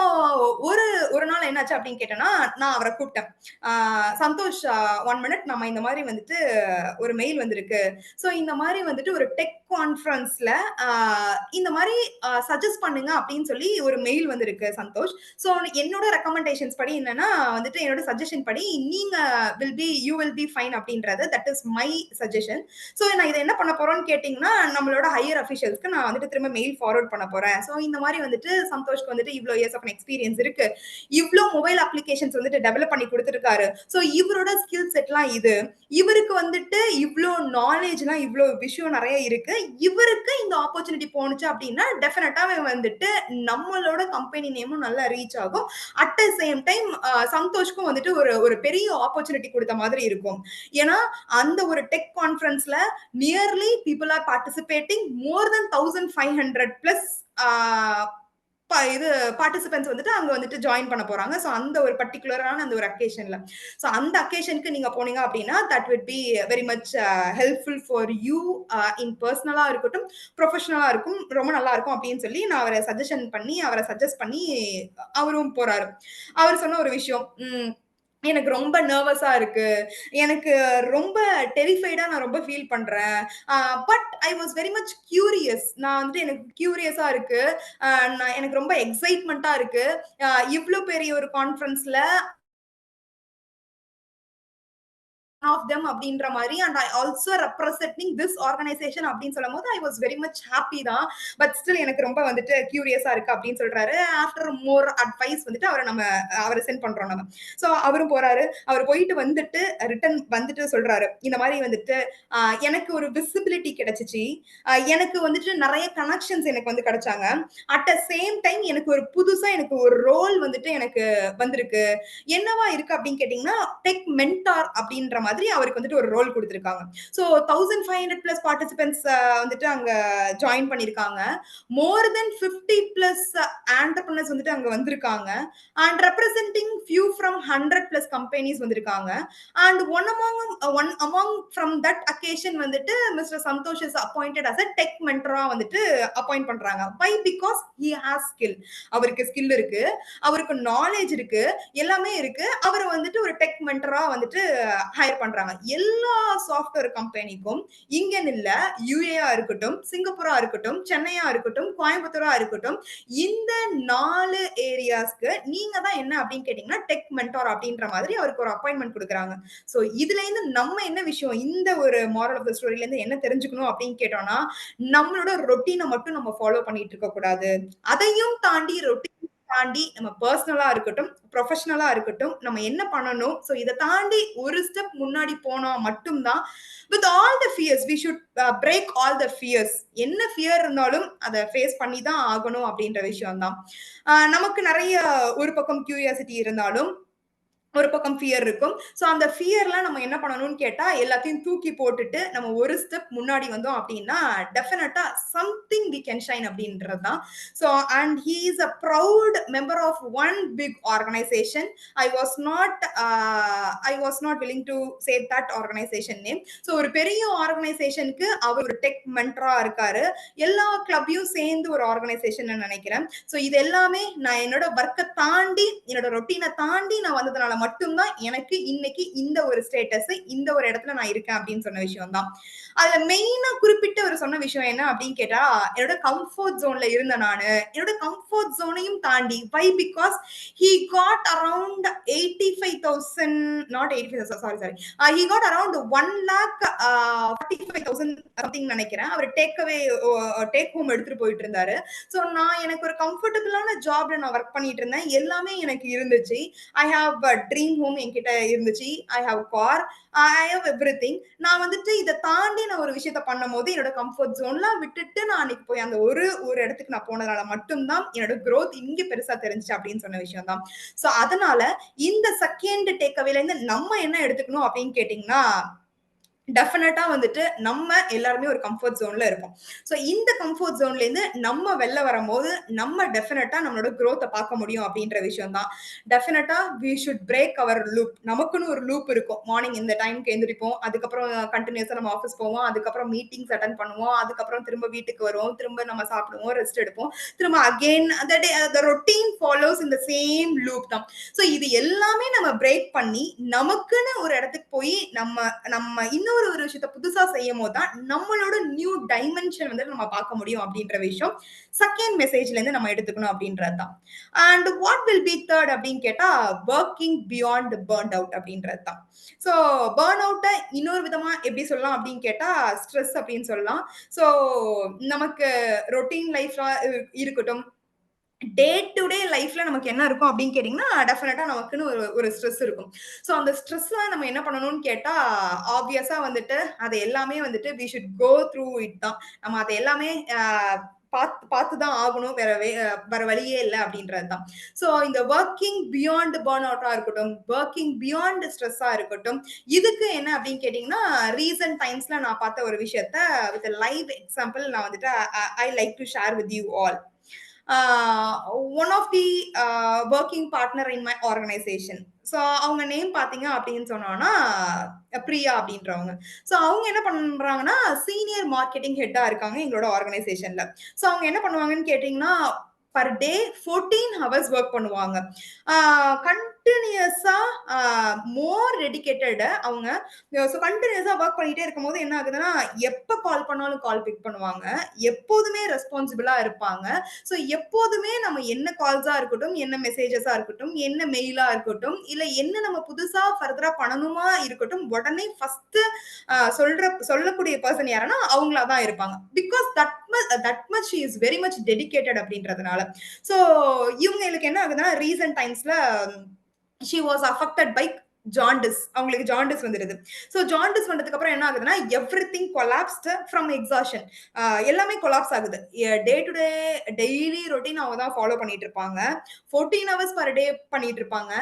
ஒரு ஒரு நாள் என்னாச்சு அப்படின்னு கேட்டேன்னா, நான் அவர கூப்பிட்டேன். ஆ "சந்தோஷ் 1 மினிட் நம்ம இந்த மாரி வந்துட்டு ஒரு மெயில் வந்திருக்கு. ஸோ இந்த மாரி வந்துட்டு ஒரு டெக் கான்ஃபரன்ஸ்ல ஆ இந்த மாரி சஜெஸ்ட் பண்ணுங்க அப்படின்னு சொல்லி ஒரு மெயில் வந்திருக்கு சந்தோஷ். ஸோ என்னோட ரெக்கமெண்டேஷன்ஸ் படி என்னன்னா வந்துட்டு என்னோட சஜஷன் படி நீங்க யூ வில் பி ஃபைன் அப்படின்றது that is my suggestion. So நான் இத என்ன பண்ண போறோம்னு கேட்டீங்கன்னா, நம்மளோட ஹையர் அஃபிஷியல்ஸ்க்கு நான் வந்துட்டு திரும்ப மெயில் ஃபார்வர்ட் பண்ண போறேன். ஸோ இந்த மாரி வந்துட்டு சந்தோஷ்க்கு வந்துட்டு இவ்ளோ இயர்ஸ் ஆஃப் எக்ஸ்பீரியன்ஸ் இருக்கு. இவ்ளோ மொபைல் அப்ளிகேஷன்ஸ் வந்துட்டு டெவலப் பண்ணி குடுத்திருக்காரு. ஸோ இவரோட ஸ்கில் செட்லாம் இது. இவருக்கு வந்துட்டு இவ்ளோ நாலேட்ஜ்லாம் இவ்ளோ விஷயம் நெறைய இருக்கு. இவருக்கு இந்த ஆப்பர்ச்சுனிட்டி போணுச்சு அப்டின்னா, டெஃபினட்டாவே வந்துட்டு நம்மளோட கம்பெனி நேமும் நல்லா ரீச் ஆகும். அட் த சேம் டைம் சந்தோஷ்க்கும் வந்துட்டு ஒரு ஒரு பெரிய ஆப்பர்ச்சுனிட்டி குடுத்த மாதிரி இருக்கும். ஏன்னா, அந்த ஒரு டெக் கான்ஃபரன்ஸ்ல nearly people are participating more than 1500 plus uh இது பார்ட்டிசிபென்ட்ஸ் வந்துட்டு அங்க வந்துட்டு ஜாயின் பண்ண போறாங்க. ஸோ அந்த ஒரு பர்ட்டிகுலரான அந்த ஒரு அக்கேஷன்ல. ஸோ அந்த அக்கேஷனுக்கு நீங்க போனீங்க அப்டின்னா, that would be very much helpful for you in பெர்சனலா இருக்கட்டும், ப்ரொஃபஷனலா இருக்கும். ரொம்ப நல்லா இருக்கும் அப்டின்னு சொல்லி நான் அவர சஜெஸ்ட் பண்ணி அவரும் போறாரு. அவர் சொன்ன ஒரு விஷயம், எனக்கு ரொம்ப நர்வஸா இருக்கு. எனக்கு ரொம்ப டெரிஃபைடா நான் ரொம்ப ஃபீல் பண்றேன். But I was very much curious. நான் வந்துட்டு எனக்கு கியூரியஸா இருக்கு. எனக்கு ரொம்ப எக்ஸைட்மென்ட்டா இருக்கு. இவ்ளோ பெரிய ஒரு கான்ஃபரன்ஸ்ல ஆஃப் தெம் அப்படின்ற மாரி and I also representing this organisation அப்படின்னு சொல்லும்போது ஐ வாஸ் வெரி மச் ஹாப்பி தான். பட் ஸ்டில் எனக்கு ரொம்ப வந்துட்டு கியூரியஸா இருக்கு அப்படின்னு சொல்றாரு. ஆஃப்டர் மோர் அட்வைஸ் வந்துட்டு அவர சென்ட் பண்றோம் நம்ம. ஸோ அவரும் போறாரு. அவர் போயிட்டு வந்துட்டு ரிட்டர்ன் வந்துட்டு சொல்றாரு. இந்த மாரி வந்துட்டு எனக்கு ஒரு விசிபிலிட்டி கிடைச்சுச்சு. எனக்கு வந்துட்டு நெறைய கனெக்ஷன்ஸ் எனக்கு வந்து கிடைச்சாங்க. அட் த சேம் டைம் எனக்கு ஒரு ரோல் வந்துட்டு எனக்கு வந்திருக்கு. என்னவா இருக்கு அப்படின்னு கேட்டீங்கன்னா, டெக் மென்டார் அப்படின்ற மாதிரி அவருக்கு வந்துட்டு ஒரு ரோல் குடுத்திருக்காங்க. ஸோ 1500 பிளஸ் பார்ட்டிசிபென்ட்ஸ் வந்துட்டு அங்க ஜாயின் பண்ணியிருக்காங்க. மோர் தென் 50 பிளஸ் ஆண்டர்பிரினர்ஸ் வந்துட்டு அங்க வந்திருக்காங்க. And representing few from 100 plus companies வந்திருக்காங்க. And one among from that occasion வந்துட்டு mister Santhosh is appointed as a tech மென்டரா வந்துட்டு அப்பாயிண்ட் பண்றாங்க. Why? Because he has skill. அவருக்கு ஸ்கில் இருக்கு. அவருக்கு நாலேட்ஜ் இருக்கு. எல்லாமே இருக்கு. அவர வந்துட்டு ஒரு டெக் மென்டரா வந்துட்டு ஹையர் பண்றாங்க. எல்லா சாஃப்ட்வேர் கம்பெனிக்கும் இங்கன்னு இல்ல, யுஏஆ இருக்கட்டும், சிங்கப்பூரா இருக்கட்டும், சென்னையா இருக்கட்டும், கோயம்புத்தூரா இருக்கட்டும், இந்த 4 ஏரியாஸ்க்கு நீங்க தான் என்ன அப்படின்னு கேட்டீங்கன்னா, டெக் மென்டார் அப்படின்ற மாதிரி அவருக்கு ஒரு அப்பாயின்ட்மென்ட் குடுக்குறாங்க. சோ இதுலேருந்து நம்ம என்ன விஷயம், இந்த ஒரு மாரல் ஆஃப் த ஸ்டோரியிலேருந்து என்ன தெரிஞ்சுக்கணும் அப்படின்னு கேட்டோம்னா, நம்மளோட ரொட்டீன மட்டும் நம்ம ஃபாலோ பண்ணிட்டு இருக்கக் கூடாது. அதையும் தாண்டி ரொட்டீன் தாண்டி நம்ம பர்சனலா இருக்கட்டும், ப்ரொஃபஷனலா இருக்கட்டும், நம்ம என்ன பண்ணணும்? சோ இத தாண்டி ஒரு ஸ்டெப் முன்னாடி போனா மட்டும் தான் with all the fears we should break all the fears. என்ன ஃபியர் இருந்தாலும் அத ஃபேஸ் பண்ணி தான் ஆகணும் அப்படின்ற விஷயம் தான். நமக்கு நெறைய ஒரு பக்கம் கியூரியாசிட்டி இருந்தாலும், ஒரு பக்கம் ஃபியர் இருக்கும். சோ அந்த ஃபியர்லாம் நம்ம என்ன பண்ணணும்னு கேட்டா, எல்லாத்தையும் தூக்கி போட்டுட்டு, நம்ம ஒரு ஸ்டெப் முன்னாடி வந்தோம் அப்டின்னா, டெஃபினட்டா சம்திங் வி கேன் ஷைன் அப்டின்றது தான். So and he is a proud member of one big organisation. I was not willing to say that organisation name. So ஒரு பெரிய ஆர்கனைசேஷனுக்கு அவர் ஒரு டெக் மென்டரா இருக்காரு. எல்லா கிளப்பையும் சேர்ந்து ஒரு ஆர்கனைசேஷன் நெனைக்கிறேன். சோ இது எல்லாமே நான் என்னோட வொர்க்க தாண்டி, என்னோட ரொட்டீன தாண்டி நான் வந்ததுனால மட்டும்தான் எனக்கு இன்னைக்கு இந்த ஒரு ஸ்டேட்டஸ், இந்த ஒரு இடத்துல நான் இருக்கேன் அப்படின்னு சொன்ன விஷயம் தான். அதுல மெயினா குறிப்பிட்டு அவர் சொன்ன விஷயம் என்ன அப்படின்னு கேட்டா, என்னோட கம்ஃபோர்ட் ஜோன்ல இருந்த நானு, என்னோட கம்ஃபோர்ட் ஜோனையும் தாண்டி why because he got around 85,000 not 85,000 sorry he got around 1,45,000 something நினைக்கிறேன். அவர் டேக் ஹோம் எடுத்துட்டு போயிட்டு இருந்தாரு. சோ நான் எனக்கு ஒரு கம்ஃபர்டபிளான ஜாப்ல நான் ஒர்க் பண்ணிட்டு இருந்தேன். எல்லாமே எனக்கு இருந்துச்சு. ஐ ஹேவ் ட்ரீம் ஹோம் என்கிட்ட இருந்துச்சு. I have car. I have everything. நான் வந்துட்டு இத தாண்டி நான் ஒரு விஷயத்த பண்ணும்போது என்னோட கம்ஃபர்ட் ஜோன்லாம் விட்டுட்டு நான் அன்னைக்கு போய் அந்த ஒரு இடத்துக்கு நான் போனதுனால மட்டும் தான் என்னோட growth இங்க பெருசா தெரிஞ்சுச்சு அப்படின்னு சொன்ன விஷயம் தான். சோ அதனால இந்த செகண்ட் டேக் அவேல இருந்து நம்ம என்ன எடுத்துக்கணும் அப்படின்னு கேட்டீங்கன்னா, டெஃபினட்டா வந்துட்டு நம்ம எல்லாருமே ஒரு கம்ஃபர்ட் ஜோன்ல இருப்போம். சோ இந்த கம்ஃபர்ட் ஜோன்ல இருந்து நம்ம வெளில வரும்போது, நம்ம டெஃபினட்டா நம்மளோட குரோத்த பார்க்க முடியும் அப்படின்ற விஷயம் தான். Definitely we should break our loop. நமக்குன்னு ஒரு லூப் இருக்கும். மார்னிங் இந்த டைம்க்கு எந்திரிப்போம். அதுக்கப்புறம் கன்டினியூஸா நம்ம ஆஃபீஸ் போவோம். அதுக்கப்புறம் மீட்டிங்ஸ் அட்டெண்ட் பண்ணுவோம். அதுக்கப்புறம் திரும்ப வீட்டுக்கு வருவோம். திரும்ப நம்ம சாப்பிடுவோம், ரெஸ்ட் எடுப்போம். திரும்ப again the routine follows in the same loop தான். சோ இது எல்லாமே நம்ம பிரேக் பண்ணி, நமக்குன்னு ஒரு இடத்துக்கு போய் நம்ம நம்ம இன்னொரு ஒரு விஷயத்த புதுசா செய்யும்போது தான் நம்மளோட நியூ டைமென்ஷன் வந்து நம்ம பார்க்க முடியும் அப்படின்ற விஷயம் செகண்ட் மெசேஜ்ல இருந்து நம்ம எடுத்துக்கணும் அப்படின்றது தான். And what will be third அப்படின்னு கேட்டா, ஒர்க்கிங் பியாண்ட் பர்ன்ட் அவுட் அப்படின்றது தான். சோ பர்ன் அவுட்ட இன்னொரு விதமா எப்படி சொல்லலாம் அப்படின்னு கேட்டா, ஸ்ட்ரெஸ் அப்படின்னு சொல்லலாம். சோ நமக்கு ரொட்டீன் லைஃப்ல இருக்கட்டும், டே டு டே லைஃப்ல நமக்கு என்ன இருக்கும் அப்படின்னு கேட்டீங்கன்னா, டெஃபினட்டா நமக்குன்னு ஒரு ஸ்ட்ரெஸ் இருக்கும். சோ அந்த ஸ்ட்ரெஸ்லாம் நம்ம என்ன பண்ணணும்னு கேட்டா, ஆப்வியஸா வந்துட்டு அது எல்லாமே வந்துட்டு we should go through it தான். நம்ம அத எல்லாமே பார்த்து பார்த்து தான் ஆகணும். வேற வழியே இல்ல அப்படின்றது தான். சோ இந்த வொர்க்கிங் பியாண்ட் பர்ன் அவுட்டா இருக்கட்டும், வொர்க்கிங் பியாண்ட் ஸ்ட்ரெஸ்ஸா இருக்கட்டும், இதுக்கு என்ன அப்படின்னு கேட்டீங்கன்னா, ரீசன்ட் டைம்ஸ்ல நான் பார்த்த ஒரு விஷயத்த வித் லைவ் எக்ஸாம்பிள் நான் வந்துட்டு I like to share with you all. One of the working partner in my organisation. So அவங்க நேம் பார்த்தீங்க அப்படின்னு சொன்னோம்னா, பிரியா அப்படின்றவங்க. ஸோ அவங்க என்ன பண்றாங்கன்னா, சீனியர் மார்க்கெட்டிங் ஹெட்டா இருக்காங்க எங்களோட ஆர்கனைசேஷன்ல. ஸோ அவங்க என்ன பண்ணுவாங்கன்னு கேட்டீங்கன்னா, பர் டே 14 ஹவர்ஸ் ஒர்க் பண்ணுவாங்க. கன்டினியூஸா மோர் டெடிகேட்டட் அவங்க. ஸோ கன்டினியூஸா ஒர்க் பண்ணிட்டே இருக்கும்போது என்ன ஆகுதுன்னா, எப்ப கால் பண்ணாலும் கால் பிக் பண்ணுவாங்க. எப்போதுமே ரெஸ்பான்சிபிளா இருப்பாங்க. சோ எப்போதுமே நம்ம என்ன கால்ஸா இருக்கட்டும், என்ன மெசேஜஸா இருக்கட்டும், என்ன மெயிலா இருக்கட்டும், இல்ல என்ன நம்ம புதுசா ஃபர்தரா பண்ணணுமா இருக்கட்டும், உடனே ஃபர்ஸ்ட் சொல்லக்கூடிய பெர்சன் யாருன்னா அவங்களா தான் இருப்பாங்க. Because that much she is very much dedicated அப்படின்றதுனால. சோ இவங்களுக்கு என்ன ஆகுதுன்னா, ரீசன்ட் டைம்ஸ்ல she was affected by jaundice. அவங்களுக்கு ஜாண்டிஸ் வந்துருது. சோ ஜாண்டிஸ் வந்ததுக்கு அப்புறம் என்ன ஆகுதுன்னா, எவ்ரிதிங் கொலாப்ஸ்ட் ஃப்ரம் எக்ஸாஷன். எல்லாமே கொலாப்ஸ் ஆகுது. Day to day daily routine அவங்க தான் ஃபாலோ பண்ணிட்டு இருப்பாங்க. 14 ஹவர்ஸ் பர் டே பண்ணிட்டு இருப்பாங்க.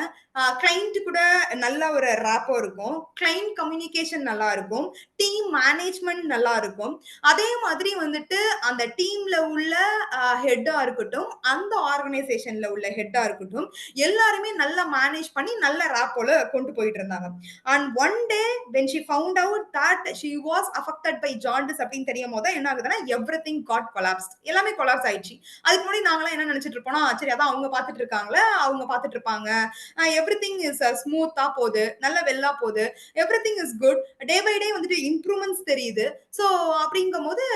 கிளையண்ட் கூட நல்ல ஒரு ராப்போ இருக்கும். கிளையண்ட் கம்யூனிகேஷன் நல்லா இருக்கும். டீம் மேனேஜ்மெண்ட் நல்லா இருக்கும். அதே மாதிரி வந்துட்டு அந்த டீம்ல உள்ள ஹெட்டா இருக்கட்டும், அந்த ஆர்கனைசேஷன்ல உள்ள ஹெட்டா இருக்கட்டும், எல்லாருமே நல்லா மேனேஜ் பண்ணி நல்ல ராப்போல கொண்டு போட்டு போயிட்டு இருந்தாங்க. And one day when she found out that she was affected by jaundice அப்படின்னு தெரியும் போது என்ன ஆகுதுன்னா எவ்ரிதிங் காட் கொலாப்ஸ்ட். எல்லாமே கொலாப்ஸ் ஆயிடுச்சு. அதுக்கு முன்னாடி நாங்களாம் என்ன நினைச்சிட்டு இருப்போம்னா, சரி அதான் அவங்க பார்த்துட்டு இருக்காங்களே, அவங்க பார்த்துட்டு இருப்பாங்க. எவ்ரிதிங் இஸ் ஸ்மூத்தா போகுது, நல்ல வெல்லா போகுது, everything is good. Day by day வந்துட்டு இம்ப்ரூவ்மெண்ட்ஸ் தெரியுது. ஸோ அப்படிங்கும்போது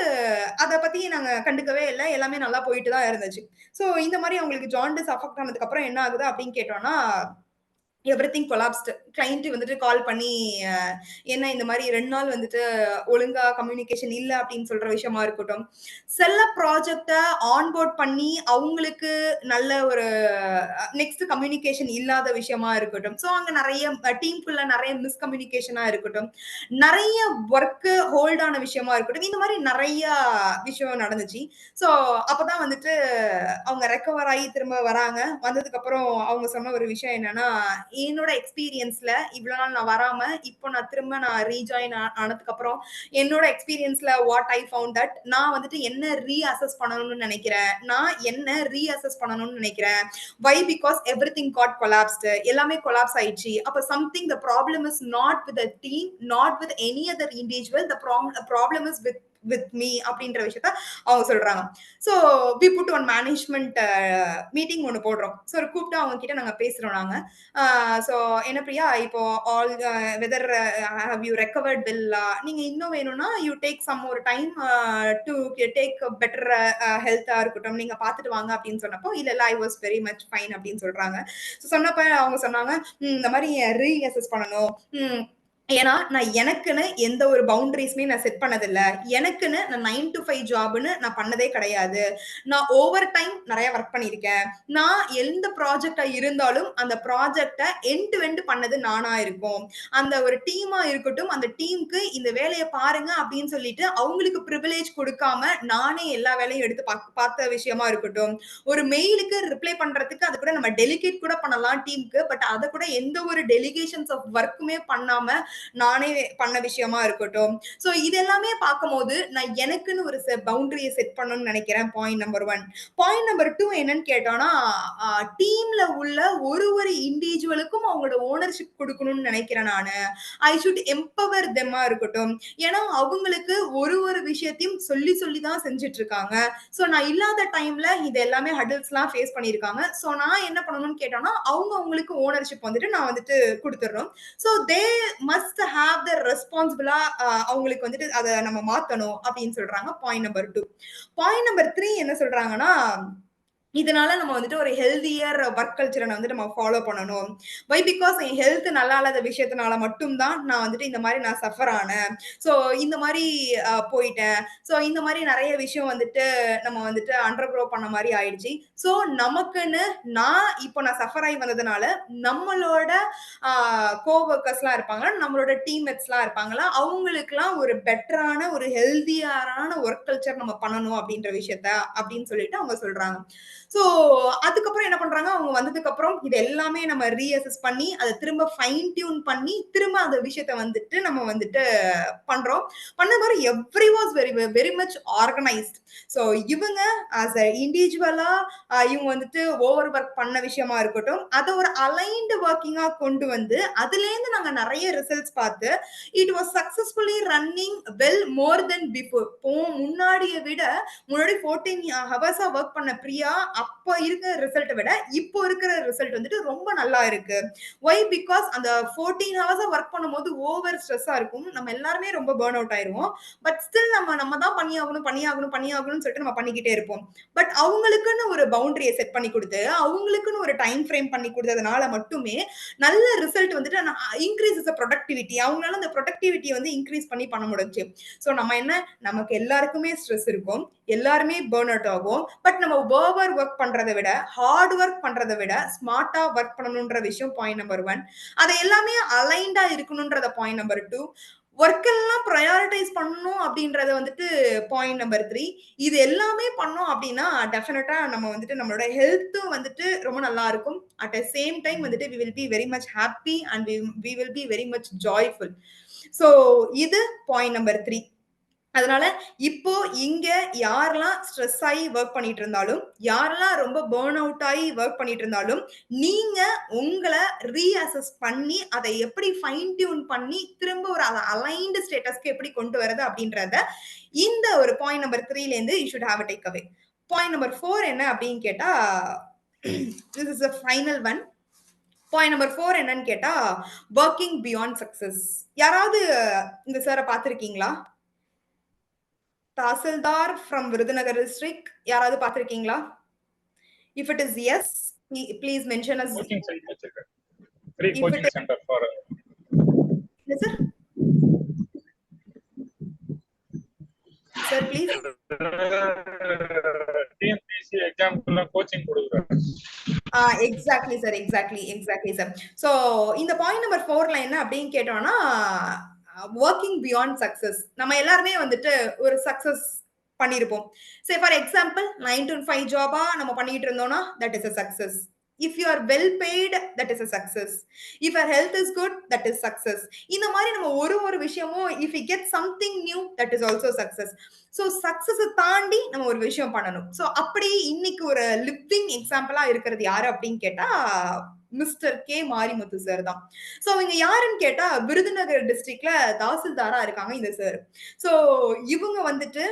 அத பத்தி நாங்க கண்டுக்கவே இல்ல. எல்லாமே நல்லா போயிட்டு தான் இருந்துச்சு. ஸோ இந்த மாரி அவங்களுக்கு ஜாண்டிஸ் அஃபெக்ட் ஆனதுக்கு அப்புறம் என்ன ஆகுது அப்படின்னு கேட்டோம்னா, எவ்ரிதிங் கொலாப்ஸ்ட். கிளையன்ட் வந்துட்டு கால் பண்ணி என்ன இந்த மாரி 2 நாள் வந்துட்டு ஒழுங்கா கம்யூனிகேஷன் இல்ல அப்படின்னு சொல்ற விஷயமா இருக்கட்டும். சில ப்ராஜெக்ட்ட ஆன்போர்ட் பண்ணி அவங்களுக்கு நல்ல ஒரு நெக்ஸ்ட் கம்யூனிகேஷன் இல்லாத விஷயமா இருக்கட்டும். ஸோ அங்க நெறைய டீமுக்குள்ள நெறைய மிஸ்கம்யூனிகேஷனா இருக்கட்டும். நெறைய வொர்க் ஹோல்ட் ஆன விஷயமா இருக்கட்டும். இந்த மாரி நெறைய விஷயம் நடந்துச்சு. ஸோ அப்பதான் வந்துட்டு அவங்க ரெக்கவர் ஆயி திரும்ப வராங்க. வந்ததுக்கு அப்புறம் அவங்க சொன்ன ஒரு விஷயம் என்னன்னா, என்னோட எக்ஸ்பீரியன்ஸ்ல இவ்வளவு நாள் நான் வராம, இப்போ நான் திரும்ப ரீஜாயின் ஆனதுக்கு அப்புறம் என்னோட எக்ஸ்பீரியன்ஸ்ல வாட் ஐ ஃபவுண்ட் தட் நான் வந்துட்டு என்ன ரீஅசஸ் பண்ணணும்னு நினைக்கிறேன். நான் என்ன ரீஅசஸ் பண்ணணும்னு நினைக்கிறேன். Why because everything got collapsed. எல்லாமே கொலாப்ஸ் ஆயிடுச்சு. அப்ப something the problem is not with the team, not with any other individual. The problem is with me அப்படின்ற விஷயத்த அவங்க சொல்றாங்க. So we put one management meeting ஒண்ணு போடுறோம். ஸோ கூப்பிட்டு அவங்க கிட்ட நாங்க பேசுறோம் நாங்க. ஸோ என்ன பிரியா, இப்போ all whether have you recovered well? நீங்க இன்னும் வேணும்னா யூ டேக் சம் ஒரு டைம் டு டேக் பெட்டர் ஹெல்த்தா இருக்கட்டும். நீங்க பார்த்துட்டு வாங்க அப்படின்னு சொன்னப்போ, இல்ல இல்ல I was very much fine அப்படின்னு சொல்றாங்க. சொன்னப்ப அவங்க சொன்னாங்க, இந்த மாதிரி ரீஅசஸ் பண்ணணும். ஏன்னா நான் எனக்குன்னு எந்த ஒரு பவுண்டரிஸ்மே நான் செட் பண்ணதில்ல. எனக்குன்னு நான் 9 to 5 ஜாப்ன்னு நான் பண்ணதே கிடையாது. நான் ஓவர் டைம் நெறைய வொர்க் பண்ணியிருக்கேன். நான் எந்த ப்ராஜெக்ட்டா இருந்தாலும் அந்த ப்ராஜெக்ட்ட எண்ட் டு எண்ட் பண்ணது நானா இருக்கும். அந்த ஒரு டீமா இருக்கட்டும், அந்த டீமுக்கு இந்த வேலைய பாருங்க அப்படின்னு சொல்லிட்டு அவங்களுக்கு பிரிவிலேஜ் குடுக்காம நானே எல்லா வேலையும் எடுத்து பார்த்த விஷயமா இருக்கட்டும். ஒரு மெயிலுக்கு ரிப்ளை பண்றதுக்கு அது கூட நம்ம டெலிகேட் கூட பண்ணலாம் டீமுக்கு. பட் அத கூட எந்த ஒரு டெலிகேஷன்ஸ் ஆஃப் வொர்க்குமே பண்ணாம நானே பண்ண விஷயமா இருக்கட்டும். சோ இது எல்லாமே பார்க்கும்போது நான் எனக்குன்னு ஒரு பவுண்டரிய செட் பண்ணணும்னு நினைக்கிறேன். Point number 1. பாயிண்ட் நம்பர் 2 என்னன்னு கேட்டோம்னா, டீம்ல உள்ள ஒரு இண்டிவிஜுவலுக்கும் அவங்களோட ஓனர்ஷிப் குடுக்கணும்னு நினைக்கிறேன் நானு. ஐ ஷுட் எம்பவர் தெம்மா இருக்கட்டும். ஏன்னா அவங்களுக்கு ஒரு விஷயத்தையும் சொல்லி சொல்லி தான் செஞ்சுட்டு இருக்காங்க. சோ நான் இல்லாத டைம்ல இது எல்லாமே ஹடில்ஸ்லாம் ஃபேஸ் பண்ணியிருக்காங்க. சோ நான் என்ன பண்ணணும்னு கேட்டோம்னா, அவங்களுக்கு ஓனர்ஷிப் வந்துட்டு நான் வந்துட்டு குடுத்துறணும். So they must have the ரெஸ்பான்சிபிளா அவங்களுக்கு வந்துட்டு அத நம்ம மாத்தணும் அப்படின்னு சொல்றாங்க. Point number 2. பாயிண்ட் நம்பர் 3 என்ன சொல்றாங்கன்னா, இதனால நம்ம வந்துட்டு ஒரு ஹெல்தியர் வொர்க் கல்ச்சர வந்து நம்ம ஃபாலோ பண்ணணும். வை பிகாஸ் என் ஹெல்த் நல்லா இல்லாத விஷயத்தினால மட்டும் தான் நான் வந்துட்டு இந்த மாரி நான் சஃபர் ஆனேன். ஸோ இந்த மாரி போயிட்டேன். ஸோ இந்த மாரி நெறைய விஷயம் வந்துட்டு நம்ம வந்துட்டு அண்டர்கோ பண்ண மாரி ஆயிடுச்சு. ஸோ நமக்குன்னு இப்போ நான் சஃபர் ஆகி வந்ததுனால நம்மளோட கோவொர்க்கர்ஸ்லாம் இருப்பாங்க. நம்மளோட டீம்மேட்ஸ்லாம் இருப்பாங்கல்ல. அவங்களுக்குலாம் ஒரு பெட்டரான ஒரு ஹெல்தியரான வொர்க் கல்ச்சர் நம்ம பண்ணணும் அப்படின்ற விஷயத்த அப்படின்னு சொல்லிட்டு அவங்க சொல்றாங்க. சோ அதுக்கப்புறம் என்ன பண்றாங்க, அவங்க வந்ததுக்கப்புறம் இது எல்லாமே நம்ம ரீஅசஸ் பண்ணி, அத திரும்ப ஃபைன் டியூன் பண்ணி, திரும்ப அந்த விஷயத்த வந்துட்டு நம்ம வந்துட்டு பண்றோம். பண்ண மாரி every was very much organised. So இவங்க ஆஸ் அ இண்டிவிஜுவலா இவங்க வந்துட்டு ஓவர் ஒர்க் பண்ண விஷயமா இருக்கட்டும், அத ஒரு அலைன்டு வொர்க்கிங்கா கொண்டு வந்து, அதுலேருந்து நாங்க நெறைய ரிசல்ட்ஸ் பார்த்து, it was successfully running well more than before. முன்னாடிய விட முன்னாடி 14 ஹவர்ஸா ஒர்க் பண்ண பிரியா, அப்ப இருக்கிற ரிசல்ட்ட விட, இப்போ இருக்கிற ரிசல்ட் வந்துட்டு ரொம்ப நல்லா இருக்கு. ஒய்? பிகாஸ் அந்த 14 ஹவர்ஸா ஒர்க் பண்ணும்போது ஓவர் ஸ்ட்ரெஸ்ஸா இருக்கும். நம்ம எல்லாருமே ரொம்ப பர்ன் அவுட் ஆயிருவோம். பட் ஸ்டில் நம்ம தான் பண்ணியாகணும்னு சொல்லிட்டு நம்ம பண்ணிக்கிட்டே இருப்போம். பட் அவங்களுக்குன்னு ஒரு பவுண்டரிய செட் பண்ணி குடுத்து, அவங்களுக்குன்னு ஒரு டைம் ஃப்ரேம் பண்ணி குடுத்ததுனால மட்டுமே, நல்ல ரிசல்ட் வந்துட்டு இன்கிரீசஸ் த புரொடக்டிவிட்டி. அவங்களால அந்த புரொடக்டிவிட்டிய வந்து இன்கிரீஸ் பண்ண முடிஞ்சுச்சு. சோ நம்ம என்ன, நமக்கு எல்லாருக்குமே ஸ்ட்ரெஸ் இருக்கும். எல்லாருமே பர்ன் அவுட் ஆகும். பட் நம்ம ஓவர் ஒர்க் பண்றத விட, ஹார்ட் ஒர்க் பண்றத விட, ஸ்மார்ட்டா ஒர்க் பண்ணணும்ன்ற விஷயம் பாயிண்ட் நம்பர் 1. அது எல்லாமே அலைன்டா இருக்கணும்ன்றத பாயிண்ட் நம்பர் 2. ஒர்க் எல்லாம் பிரையாரிட்டைஸ் பண்ணணும் அப்படின்றத வந்துட்டு பாயிண்ட் நம்பர் 3. இது எல்லாமே பண்ணோம் அப்படின்னா, டெஃபினட்டா நம்ம வந்துட்டு நம்மளோட ஹெல்த்தும் வந்துட்டு ரொம்ப நல்லா இருக்கும். அட் த சேம் டைம் வந்துட்டு we will be very much happy and we will be very much joyful. So இது பாயிண்ட் நம்பர் 3. அதனால இப்போ இங்க யாரெல்லாம் ஸ்ட்ரெஸ் ஆகி ஒர்க் பண்ணிட்டு இருந்தாலும், யாரெல்லாம் ரொம்ப பர்ன் அவுட் ஆகி ஒர்க் பண்ணிட்டு இருந்தாலும், நீங்க உங்கள ரீஅசஸ் பண்ணி, அதை எப்படி ஃபைன் டியூன் பண்ணி, திரும்ப ஒரு அலைன்டு ஸ்டேட்டஸ்க்கு எப்படி கொண்டு வரது அப்படின்றத, இந்த ஒரு பாயிண்ட் நம்பர் 3ல இருந்து you should have a take away. Point number 4 என்ன அப்படின்னு கேட்டா, this is a final one. Point number 4 என்னன்னு கேட்டா, ஒர்க்கிங் பியாண்ட் சக்சஸ். யாராவது இந்த சாரை பார்த்திருக்கீங்களா? தாசில்தார் ஃப்ரம் விருதுநகர் டிஸ்ட்ரிக்ட் யாராவது பார்த்திருக்கீங்களா? If it is yes, please mention as. Coaching centre வச்சிருக்காரு. Free If it coaching is centre for yes, sir. Sir, please. TNPSC எக்ஸாம்க்குள்ள கோச்சிங் கொடுக்குறாரு. Exactly, sir. Exactly, sir. So, இந்த பாயிண்ட் நம்பர் 4ல என்ன அப்படின்னு கேட்டோம்னா, ஒர்க்கிங் பியாண்ட் சக்சஸ். நம்ம எல்லாருமே வந்துட்டு ஒரு சக்சஸ் பண்ணியிருப்போம். சே ஃபார் எக்ஸாம்பிள் 9 to 5 ஜாபா நம்ம பண்ணிட்டு இருந்தோம்னா that is a success. If you are well paid, that is a success. If your health is good, that is success. இந்த மாதிரி நம்ம ஒரு விஷயமும் if we get something new, that is also success. So success தாண்டி நம்ம ஒரு விஷயம் பண்ணணும். So அப்படி இன்னைக்கு ஒரு லிவிங் எக்ஸாம்பிளா இருக்கிறது யாரு அப்படின்னு கேட்டா மிஸ்டர் கே மாரிமுத்து சார் தான். சோ இவங்க யாருன்னு கேட்டா விருதுநகர் டிஸ்ட்ரிக்ட்ல தாசில்தாரா இருக்காங்க இந்த சார். சோ இவங்க வந்துட்டு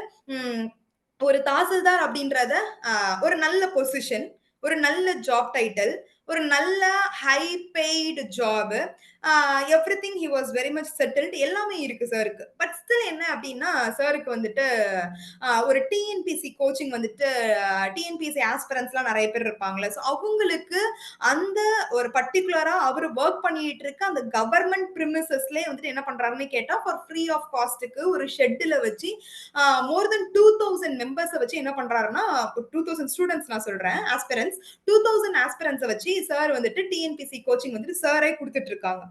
ஒரு தாசில்தார் அப்படின்றத ஒரு நல்ல பொசிஷன், ஒரு நல்ல ஜாப் டைட்டில், ஒரு நல்ல high paid job, everything he was very much settled, எல்லாமே இருக்கு சாருக்கு. பட் ஸ்டில் என்ன அப்படின்னா சாருக்கு வந்துட்டு ஒரு டிஎன்பிசி கோச்சிங் வந்துட்டு டிஎன்பிசி ஆஸ்பிரன்ஸ்லாம் நிறைய பேர் இருப்பாங்களே, ஸோ அவங்களுக்கு அந்த ஒரு பர்டிகுலரா அவர் ஒர்க் பண்ணிட்டு இருக்க அந்த கவர்மெண்ட் பிரிமிசஸ்லேயே வந்துட்டு என்ன பண்றாருன்னு கேட்டா ஃபார் ஃப்ரீ ஆஃப் காஸ்ட்டுக்கு ஒரு ஷெட்டில் வச்சு மோர் தென் 2000 மெம்பர்ஸை வச்சு என்ன பண்றாருன்னா 2000 ஸ்டூடெண்ட்ஸ் நான் சொல்றேன் ஆஸ்பிரன்ஸ் 2000 ஆஸ்பிரன்ஸை வச்சு சார் வந்துட்டு டிஎன்பிசி கோச்சிங் வந்துட்டு சாரே கொடுத்துட்டு இருக்காங்க.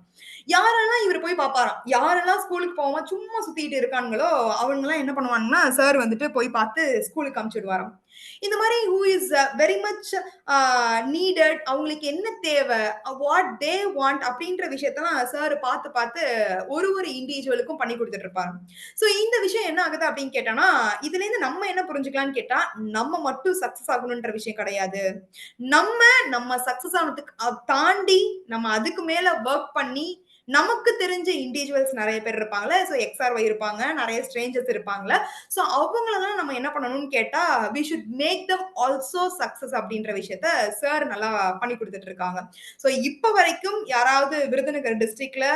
யாரெல்லாம் இவர் போய் பாப்பாராம், யாரெல்லாம் ஸ்கூலுக்கு போகாம சும்மா சுத்திட்டு இருக்காங்களோ அவங்க எல்லாம் என்ன பண்ணுவாங்கன்னா சார் வந்துட்டு போய் பார்த்து ஸ்கூலுக்கு அனுப்பிச்சுடுவாராம். இந்த மாதிரி who is very much needed, அவங்களுக்கு என்ன தேவை, வாட் தே வாண்ட் அப்படின்ற விஷயத்தெல்லாம் சார் பார்த்து பார்த்து ஒரு இண்டிவிஜுவலுக்கும் பண்ணி கொடுத்துட்டு இருப்பாரு. சோ இந்த விஷயம் என்ன ஆகுது அப்படின்னு கேட்டானா, இதுல இருந்து நம்ம என்ன புரிஞ்சுக்கலாம்னு கேட்டா, நம்ம மட்டும் சக்சஸ் ஆகணும்ன்ற விஷயம் கிடையாது. நம்ம சக்சஸ் ஆனதுக்கு தாண்டி நம்ம அதுக்கு மேல ஒர்க் பண்ணி நமக்கு தெரிஞ்ச இண்டிவிஜுவல்ஸ் நிறைய பேர் இருப்பாங்களே, ஸோ எக்ஸ்ஆர்ஒய் இருப்பாங்க, நிறைய ஸ்ட்ரேஞ்சர்ஸ் இருப்பாங்களே, ஸோ அவங்களெல்லாம் நம்ம என்ன பண்ணணும்னு கேட்டா we should make them also success அப்படின்ற விஷயத்த சார் நல்லா பண்ணி கொடுத்துட்டு இருக்காங்க. ஸோ இப்போ வரைக்கும் யாராவது விருதுநகர் டிஸ்ட்ரிக்ட்ல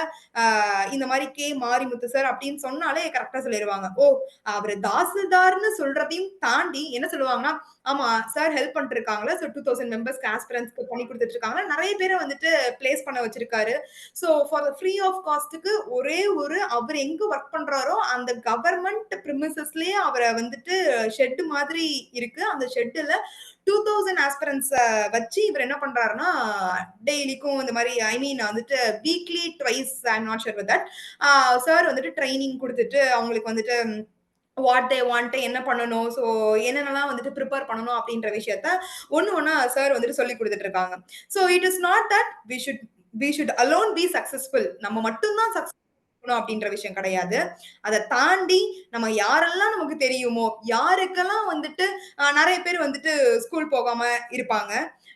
இந்த மாதிரி கே மாரிமுத்து சார் அப்படின்னு சொன்னாலே கரெக்டா சொல்லிடுவாங்க. ஓ அவர் தாசில்தார்னு சொல்றதையும் தாண்டி என்ன சொல்லுவாங்கன்னா, ஆமா சார் ஹெல்ப் பண்ணிட்டு இருக்காங்களா, ஸோ 2000 மெம்பர்ஸ்க்கு ஆஸ்பிரன்ஸ்க்கு பண்ணி கொடுத்துட்டு இருக்காங்க, நிறைய பேரை வந்துட்டு பிளேஸ் பண்ண வச்சிருக்காரு. ஸோ ஃபார் ஃப்ரீ ஆஃப் காஸ்ட்டுக்கு ஒரே ஒரு அவர் எங்க ஒர்க் பண்றாரோ அந்த கவர்மெண்ட் பிரிமிசஸ்லயே அவரை வந்துட்டு ஷெட் மாதிரி இருக்கு, அந்த ஷெட்ல 2000 ஆஸ்பிரன்ஸ் வச்சு இவர் என்ன பண்றாருன்னா டெய்லிக்கும் இந்த மாதிரி ஐ மீன் வந்துட்டு weekly twice I am not sure with that sir வந்துட்டு ட்ரைனிங் கொடுத்துட்டு அவங்களுக்கு வந்துட்டு வாட் தே வாண்ட், என்ன பண்ணணும், ஸோ என்னென்னலாம் வந்துட்டு ப்ரிப்பேர் பண்ணணும் அப்படின்ற விஷயத்த ஒண்ணா சார் வந்துட்டு சொல்லி கொடுத்துட்டு இருக்காங்க. So it is not that we should alone be successful. நம்ம மட்டும்தான் சக்சஸ் அப்படின்ற விஷயம் கிடையாது. அதை தாண்டி நம்ம யாரெல்லாம் நமக்கு தெரியுமோ, யாருக்கெல்லாம் வந்துட்டு நிறைய பேர் வந்துட்டு ஸ்கூல் போகாம இருப்பாங்க,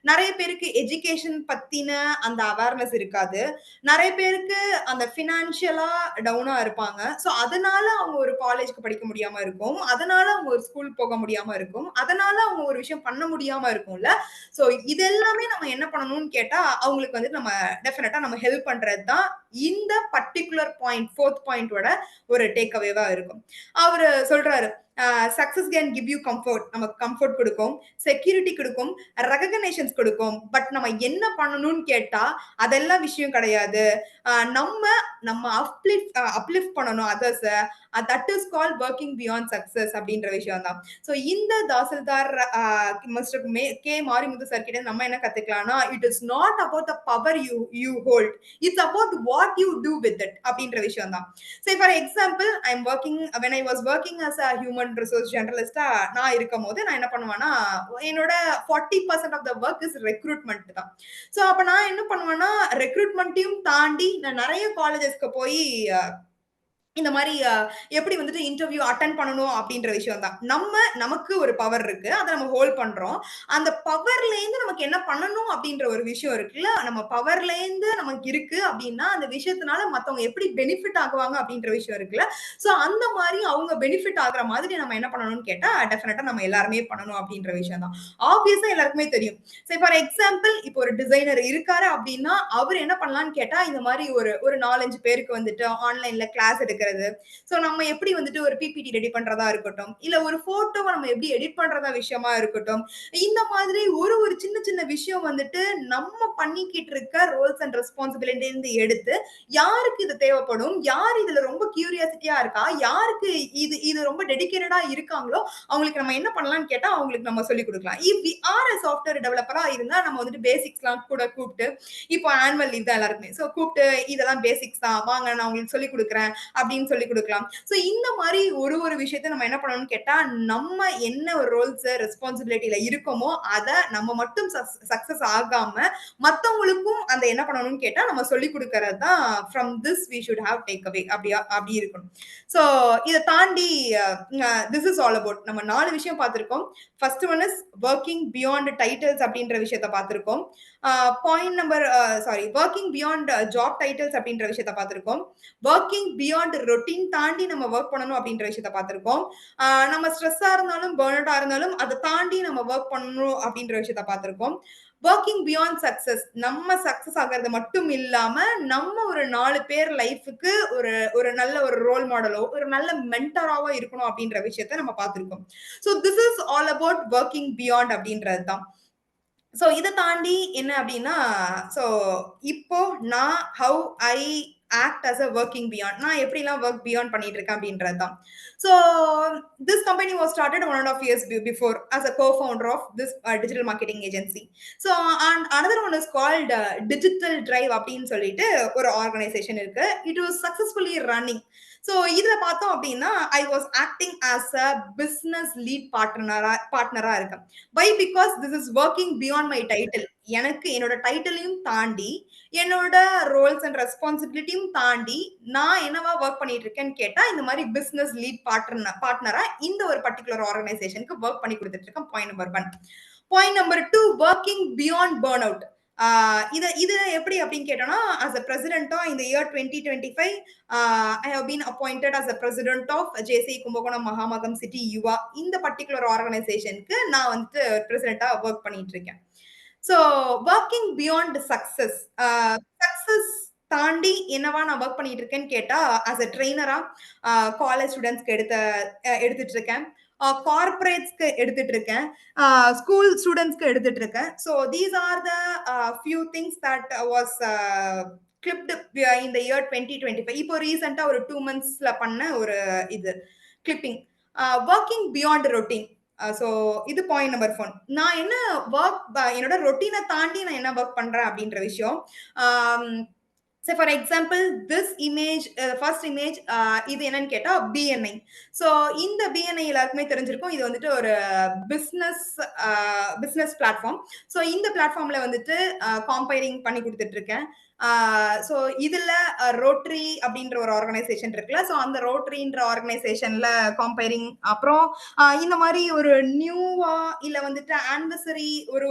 நிறைய பேருக்கு எஜுகேஷன் பத்தின அந்த அவேர்னஸ் இருக்காது, நிறைய பேருக்கு அந்த பினான்சியலா டவுனா இருப்பாங்க, ஸோ அதனால அவங்க ஒரு காலேஜ்க்கு படிக்க முடியாம இருக்கும், அதனால அவங்க ஒரு ஸ்கூல் போக முடியாம இருக்கும், அதனால அவங்க ஒரு விஷயம் பண்ண முடியாம இருக்கும்ல. ஸோ இது எல்லாமே நம்ம என்ன பண்ணணும்னு கேட்டா அவங்களுக்கு வந்து நம்ம டெஃபினட்டா நம்ம ஹெல்ப் பண்றது தான் இந்த பர்டிகுலர் பாயிண்ட் 4th பாயிண்டோட ஒரு டேக் அவேவா இருக்கும். அவரு சொல்றாரு success can give you comfort, நமக்கு கம்ஃபர்ட் கொடுக்கும், செக்யூரிட்டி கொடுக்கும், ரெகக்னைசேஷன்ஸ் கொடுக்கும். பட் நம்ம என்ன பண்ணணும்னு கேட்டா அதெல்லாம் விஷயம் கிடையாது. நம்ம அப்லிஃப்ட் பண்ணணும் others, that is call working beyond success அப்படின்ற விஷயம் தான். ஸோ இந்த தாசில்தார் மிஸ்டர் கே மாரிமுத்து சார் கிட்ட நம்ம என்ன கத்துக்கலாம்னா, it is not about the power you hold, it's about what you do with it அப்படின்ற விஷயம் தான். So for example when I was working as a human resource generalist நான் இருக்கும் போது நான் என்ன பண்ணுவேன்னா, என்னோட 40% of the work is recruitment தான். ஸோ அப்ப நான் என்ன பண்ணுவேன்னா ரெக்ரூட்மெண்ட்டையும் தாண்டி நான் நிறைய காலேஜஸ்க்கு போய் இந்த மாதிரி எப்படி வந்துட்டு இன்டர்வியூ அட்டன் பண்ணணும் அப்படின்ற விஷயம் தான். நமக்கு ஒரு பவர் இருக்கு, அதை நம்ம ஹோல்ட் பண்றோம். அந்த பவர்ல இருந்து நமக்கு என்ன பண்ணணும் அப்படின்ற ஒரு விஷயம் இருக்குல்ல, நம்ம பவர்ல இருந்து நமக்கு இருக்கு அப்படின்னா அந்த விஷயத்தினால மத்தவங்க எப்படி பெனிஃபிட் ஆகுவாங்க அப்படின்ற விஷயம் இருக்குல்ல. சோ அந்த மாதிரி அவங்க பெனிஃபிட் ஆகுற மாதிரி நம்ம என்ன பண்ணணும்னு கேட்டா டெஃபினட்டா நம்ம எல்லாருமே பண்ணணும் அப்படின்ற விஷயம் தான். ஆப்வியஸா எல்லாருக்குமே தெரியும். சோ ஃபார் எக்ஸாம்பிள் இப்போ ஒரு டிசைனர் இருக்காரு அப்படின்னா அவர் என்ன பண்ணலாம்னு கேட்டா இந்த மாதிரி ஒரு 4-5 பேருக்கு வந்துட்டு ஆன்லைன்ல கிளாஸ் எடுக்கிறது. சோ நம்ம எப்படி வந்துட்டு ஒரு பிபிடி ரெடி பண்றதா இருக்கட்டும், இல்ல ஒரு போட்டோவை நம்ம எப்படி எடிட் பண்றதா விஷயமா இருக்கட்டும், இந்த மாதிரி ஒரு சின்ன சின்ன விஷயம் வந்துட்டு நம்ம பண்ணிக்கிட்டு இருக்க ரோல்ஸ் அண்ட் ரெஸ்பான்சிபிலிட்டி இருந்து எடுத்து யாருக்கு இது தேவைப்படும், யார் இதுல ரொம்ப கியூரியாசிட்டியா இருக்கா, யாருக்கு இது ரொம்ப டெடிகேட்டடா இருக்காங்களோ அவங்களுக்கு நம்ம என்ன பண்ணலாம்னு கேட்டா அவங்களுக்கு நம்ம சொல்லிக் கொடுக்கலாம். If we are a software டெவலப்பரா இருந்தா நம்ம வந்துட்டு பேசிக்ஸ்லாம் கூட கூப்பிட்டு, இப்போ ஆனுவல் லீவ் தான் எல்லாருக்குமே, சோ கூப்பிட்டு இதெல்லாம் பேசிக்ஸ் தான் வாங்க நான் உங்களுக்கு சொல்லிக் கொடுக்குறேன் அப்படின்னு சொல்லி கொடுக்கலாம். சோ இந்த மாதிரி ஒரு விஷயத்தை நம்ம என்ன பண்ணணும்னு கேட்டா நம்ம என்ன ஒரு ரோல்ஸ் ரெஸ்பான்சிபிலிட்டியில இருக்கோமோ அதை நம்ம மட்டும் சக்சஸ் ஆகாம மத்தவங்களுக்கும் அந்த என்ன பண்ணணும்னு கேட்டா நம்ம சொல்லி கொடுக்கறது தான் from this we should have take away அப்படி இருக்கணும். சோ இதை தாண்டி திஸ் இஸ் ஆல் அபவுட் நம்ம 4 விஷயம் பார்த்திருக்கோம். First one is working beyond titles அப்படின்ற விஷயத்தை பார்த்திருக்கோம். Point number working beyond job titles அப்படின்ற விஷயத்தை பார்த்திருக்கோம். ஒர்க்கிங் பியாண்ட் ரொட்டீன் தாண்டி நம்ம ஒர்க் பண்ணணும் அப்படின்ற விஷயத்தை பார்த்திருக்கோம். நம்ம ஸ்ட்ரெஸ்ஸா இருந்தாலும் பர்ன் அவுட்டா இருந்தாலும் அதை தாண்டி நம்ம ஒர்க் பண்ணணும் அப்படின்ற விஷயத்தை பார்த்திருக்கோம். ஒர்க்கிங் பியாண்ட் சக்சஸ் நம்ம சக்சஸ் ஆகிறது மட்டும் இல்லாம நம்ம ஒரு 4 பேர் லைஃபுக்கு ஒரு நல்ல ஒரு ரோல் மாடலோ ஒரு நல்ல மென்டராவோ இருக்கணும் அப்படின்ற விஷயத்த நம்ம பார்த்திருக்கோம். So this is all about working beyond அப்படின்றது தான். சோ இதை தாண்டி என்ன அப்படின்னா சோ இப்போ நான் how I act as a working beyond நான் எப்படிலாம் ஒர்க் பியாண்ட் பண்ணிட்டு இருக்கேன் அப்படின்றது தான். So this company was started 1.5 years before as a co-founder of this digital marketing agency. So and another one is called Digital Drive அப்படின்னு சொல்லிட்டு ஒரு organisation இருக்கு. It was successfully running. So இதுல பார்த்தோம் அப்படின்னா I was acting as a business lead பார்ட்னரா இருக்கேன். Why? Because this is working beyond my title. எனக்கு என்னோட டைட்டிலையும் தாண்டி என்னோட ரோல்ஸ் அண்ட் ரெஸ்பான்சிபிலிட்டியும் தாண்டி நான் என்னவா ஒர்க் பண்ணிட்டு இருக்கேன்னு கேட்டா இந்த மாதிரி பிசினஸ் லீட் பார்ட்னரா இந்த ஒரு பர்டிகுலர் ஆர்கனைசேஷனுக்கு ஒர்க் பண்ணி கொடுத்துட்டு இருக்கேன். Point number 1. Point number 2, working beyond burn out. இது எப்படி அப்படின்னு கேட்டோம்னா as a president in the year 2025 I have been appointed as a president of JCI Kumbakonam Mahamagam City Yuva. இந்த பர்டிகுலர் ஆர்கனைசேஷனுக்கு நான் வந்துட்டு பிரசிடென்ட்டா ஒர்க் பண்ணிட்டு இருக்கேன். ஸோ ஒர்க்கிங் பியாண்ட் சக்சஸ் தாண்டி என்னவா நான் ஒர்க் பண்ணிட்டு இருக்கேன்னு கேட்டா as a ட்ரெயினரா காலேஜ் ஸ்டூடெண்ட்ஸ்க்கு எடுத்துட்டு இருக்கேன், கார்பரேட்ஸ்க்கு எடுத்துட்டு இருக்கேன், ஸ்கூல் ஸ்டூடெண்ட்ஸ்க்கு எடுத்துட்டு இருக்கேன். So these are the few things that was clipped in the year 2025. இப்போ ரீசெண்டா ஒரு 2 monthsல பண்ண ஒரு இது clipping working beyond routine. So இது பாயிண்ட் நம்பர் 1. நான் என்ன ஒர்க் என்னோட ரொட்டீனை தாண்டி நான் என்ன ஒர்க் பண்றேன் அப்படின்ற விஷயம். So for example, this image, first image, இது என்னன்னு கேட்டா BNI. So இந்த BNI எல்லாருக்குமே தெரிஞ்சிருக்கும். இது வந்துட்டு ஒரு பிசினஸ் பிளாட்ஃபார்ம். ஸோ இந்த பிளாட்ஃபார்ம்ல வந்துட்டு காம்பைரிங் பண்ணி கொடுத்துட்டு இருக்கேன். ஸோ இதுல ரோட்டரி அப்படின்ற ஒரு ஆர்கனைசேஷன் இருக்குல்ல, ஸோ அந்த ரோட்டரின்ற ஆர்கனைசேஷன்ல காம்பைரிங், அப்புறம் இந்த மாதிரி ஒரு நியூவா இல்ல வந்துட்டு ஆனிவர்சரி ஒரு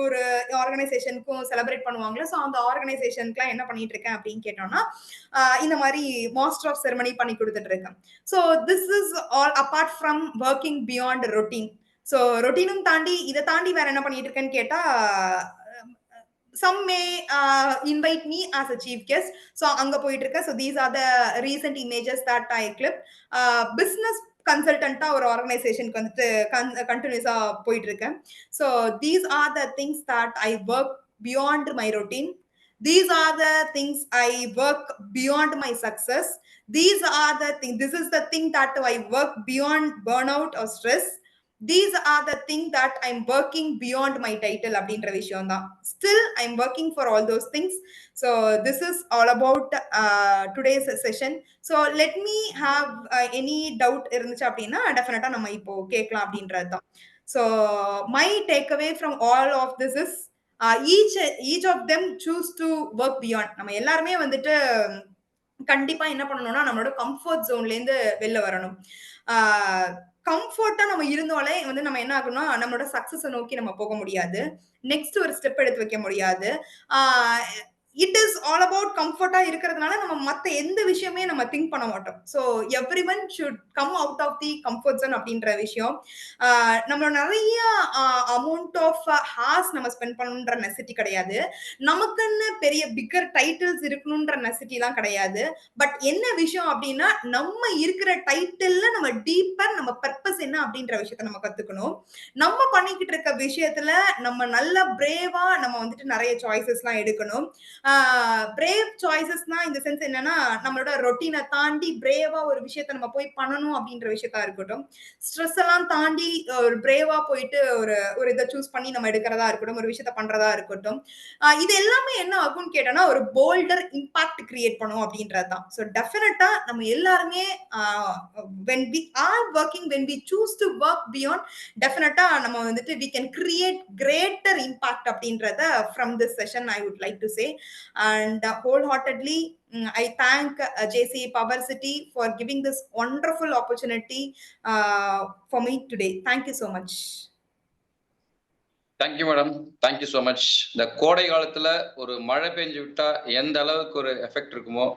ஆர்கனைசேஷனுக்கும் செலிப்ரேட் பண்ணுவாங்களா, ஸோ அந்த ஆர்கனைசேஷனுக்குலாம் என்ன பண்ணிட்டு இருக்கேன் அப்படின்னு கேட்டோம்னா இந்த மாதிரி மாஸ்டர் ஆஃப் செரமனி பண்ணி கொடுத்துட்டு இருக்கேன். So this is all apart from working beyond routine. So ரொட்டீனும் தாண்டி இதை தாண்டி வேற என்ன பண்ணிட்டு இருக்கேன்னு கேட்டா some may invite me as a chief guest. So anga poitu irukka. So these are the recent images that I clipped. Business consultant or organization continuous poitu irukka. So these are the things that I work beyond my routine. These are the things I work beyond my success. These are the things, this is the thing that I work beyond burnout or stress. These are the things that I'm working beyond my title அப்படின்ற விஷயம் தான். Still I'm working for all those things. So this is all about today's session. So let me have any doubt இருந்துச்சு அப்படின்னா டெஃபினட்டா நம்ம இப்போ கேட்கலாம் அப்படின்றது தான். So my takeaway from all of this is each of them choose to work beyond. நம்ம எல்லாருமே வந்துட்டு கண்டிப்பா என்ன பண்ணணும்னா நம்மளோட கம்ஃபர்ட் ஜோன்ல இருந்து வெளில வரணும். கம்ஃபர்ட்டா நம்ம இருந்தாலே வந்து நம்ம என்ன ஆகும்னா நம்மளோட சக்சஸ நோக்கி நம்ம போக முடியாது. நெக்ஸ்ட் ஒரு ஸ்டெப் எடுத்து வைக்க முடியாது. Ah it is all about கம்ஃபர்ட்டா இருக்கிறதுனால நம்ம மத்த எந்த விஷயமே நம்ம திங்க் பண்ண மாட்டோம். So everyone should come out of the comfort zone அப்படின்ற விஷயம். நம்ம நெறைய அமௌண்ட் ஆஃப் ஹார்ஸ் நம்ம ஸ்பெண்ட் பண்ணணுன்ற நெசசிட்டி கிடையாது. நமக்குன்னு பெரிய பிக்கர் டைட்டில்ஸ் இருக்கணுன்ற நெசசிட்டிலாம் கிடையாது. பட் என்ன விஷயம் அப்படின்னா, நம்ம இருக்கிற டைட்டில்ல நம்ம டீப்பர் நம்ம பர்ப்பஸ் என்ன அப்படின்ற விஷயத்த நம்ம கத்துக்கணும். நம்ம பண்ணிக்கிட்டு இருக்க விஷயத்துல நம்ம நல்ல பிரேவா நம்ம வந்துட்டு நெறைய சாய்ஸஸ்லாம் எடுக்கணும். பிரேவ் சாய்ஸஸ்னா இந்த சென்ஸ் என்னன்னா, நம்மளோட ரொட்டீன தாண்டி பிரேவா ஒரு விஷயத்த நம்ம போய் பண்ணணும் அப்படின்ற விஷயத்தா இருக்கட்டும். ஸ்ட்ரெஸ் எல்லாம் தாண்டி ஒரு பிரேவா போயிட்டு ஒரு ஒரு இத சூஸ் பண்ணி நம்ம எடுக்கிறதா இருக்கட்டும், ஒரு விஷயத்த பண்றதா இருக்கட்டும். இது எல்லாமே என்ன ஆகும்னு கேட்டோம்னா, ஒரு போல்டர் இம்பாக்ட் கிரியேட் பண்ணும் அப்படின்றது தான். ஸோ டெஃபினட்டா நம்ம எல்லாருமே when we are working, when we choose to work beyond, டெஃபினட்டா நம்ம வந்துட்டு we can create greater impact அப்படின்றத from this session I would like to say. And wholeheartedly I thank JCA Power City for giving this wonderful opportunity for me today. Thank you so much. Thank you madam, thank you so much. இந்த கோடை காலத்துல ஒரு மழை பெஞ்சு விட்டா எந்த அளவுக்கு ஒரு effect இருக்குமோ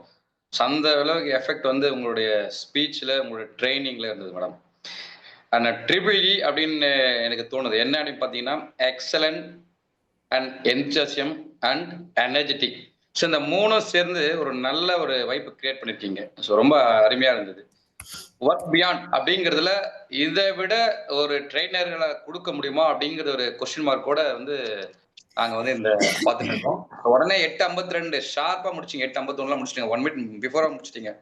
அந்த அளவுக்கு எஃபெக்ட் வந்து உங்களுடைய ஸ்பீச்ல, உங்களுடைய ட்ரைனிங்ல இருந்தது மேடம். அந்த ட்ரிபிள் அப்படின்னு எனக்கு தோணுது. என்ன அப்படின்னு பார்த்தீங்கன்னா, excellent and enthusiasm and energetic. So இந்த மூணும் சேர்ந்து ஒரு நல்ல ஒரு வைப்பு கிரியேட் பண்ணிருக்கீங்க. ஸோ ரொம்ப அருமையா இருந்தது. ஒர்க் பியாண்ட் அப்படிங்கிறதுல இதை விட ஒரு ட்ரெயினர்களை கொடுக்க முடியுமா அப்படிங்கிற ஒரு கொஸ்டின் மார்க்கோட வந்து நாங்க வந்து இந்த பார்த்துட்டு இருக்கோம். உடனே 8:52 ஷார்ப்பா முடிச்சிங்க. 8:51 முடிச்சிட்டீங்க. 1 மினிட் பிஃபோரா முடிச்சிட்டீங்க.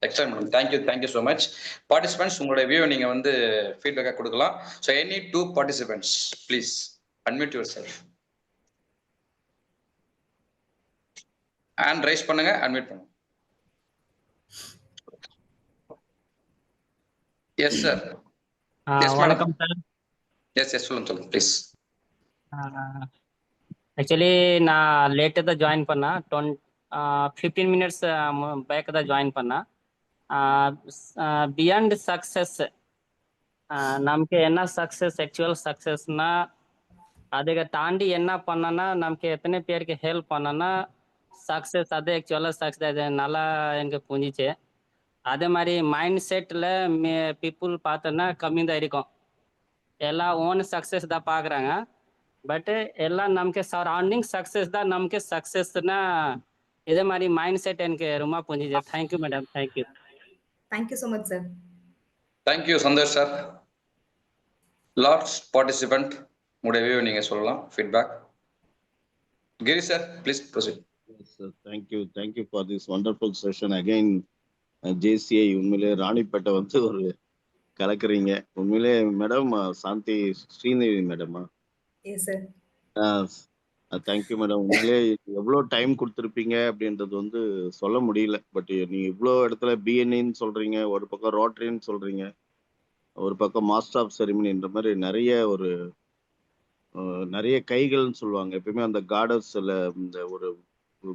Excellent madam. Thank you so much. Participants உங்களுடைய வியூ நீங்க வந்து ஃபீட்பேக்காக கொடுக்கலாம். So any 2 participants please unmute yourself. Hand raise பண்ணுங்க, அன்மியூட் பண்ணுங்க. Yes sir. வணக்கம் சார். எஸ் சொல்லுங்க ப்ளீஸ். ஆக்சுவலி நான் லேட்டாக தான் ஜாயின் பண்ணேன். 15 மினிட்ஸ் பேக் தான் ஜாயின் பண்ணேன். பியாண்ட் சக்ஸஸ் நமக்கு என்ன சக்ஸஸ், ஆக்சுவல் சக்ஸஸ்னா அதுக்கு தாண்டி என்ன பண்ணனா, நமக்கு எத்தனை பேருக்கு ஹெல்ப் பண்ணனா சக்ஸஸ், அது ஆக்சுவலாக சக்ஸஸ். அது நல்லா எனக்கு புரிஞ்சிச்சு. அதே மாதிரி மைண்ட் செட்டில் பீப்புள் பார்த்தோன்னா கம்மி தான் இருக்கும். எல்லாம் ஓன் சக்ஸஸ் தான் பார்க்குறாங்க. பட்டு எல்லாம் நமக்கு சரௌண்டிங் சக்ஸஸ் தான் நமக்கு சக்ஸஸ்னா, இதே மாதிரி மைண்ட் செட் எனக்கு ரொம்ப புரிஞ்சிச்சு. Thank you madam. Thank you. Thank you so much sir. Thank you Santhosh sir. Last participant உங்களுடைய வியூ நீங்க சொல்லலாம், feedback. Giri sir please proceed. Thank you for this wonderful session again. JCI உண்மையிலே ராணிப்பேட்டை வந்து ஒரு கலக்குறீங்க உண்மையிலே மேடம். சாந்தி ஸ்ரீநிதி மேடமா? Yes sir. Thank you madam. உண்மையிலே எவ்வளோ டைம் கொடுத்துருப்பீங்க அப்படின்றது வந்து சொல்ல முடியல. பட் நீங்க இவ்வளோ இடத்துல பிஎன்ஏன்னு சொல்றீங்க, ஒரு பக்கம் ரோட்டரின்னு சொல்றீங்க, ஒரு பக்கம் மாஸ்டர் ஆஃப் செரிமனின்ற மாதிரி நிறைய கைகள்னு சொல்லுவாங்க. எப்பயுமே அந்த காடஸ்ல இந்த ஒரு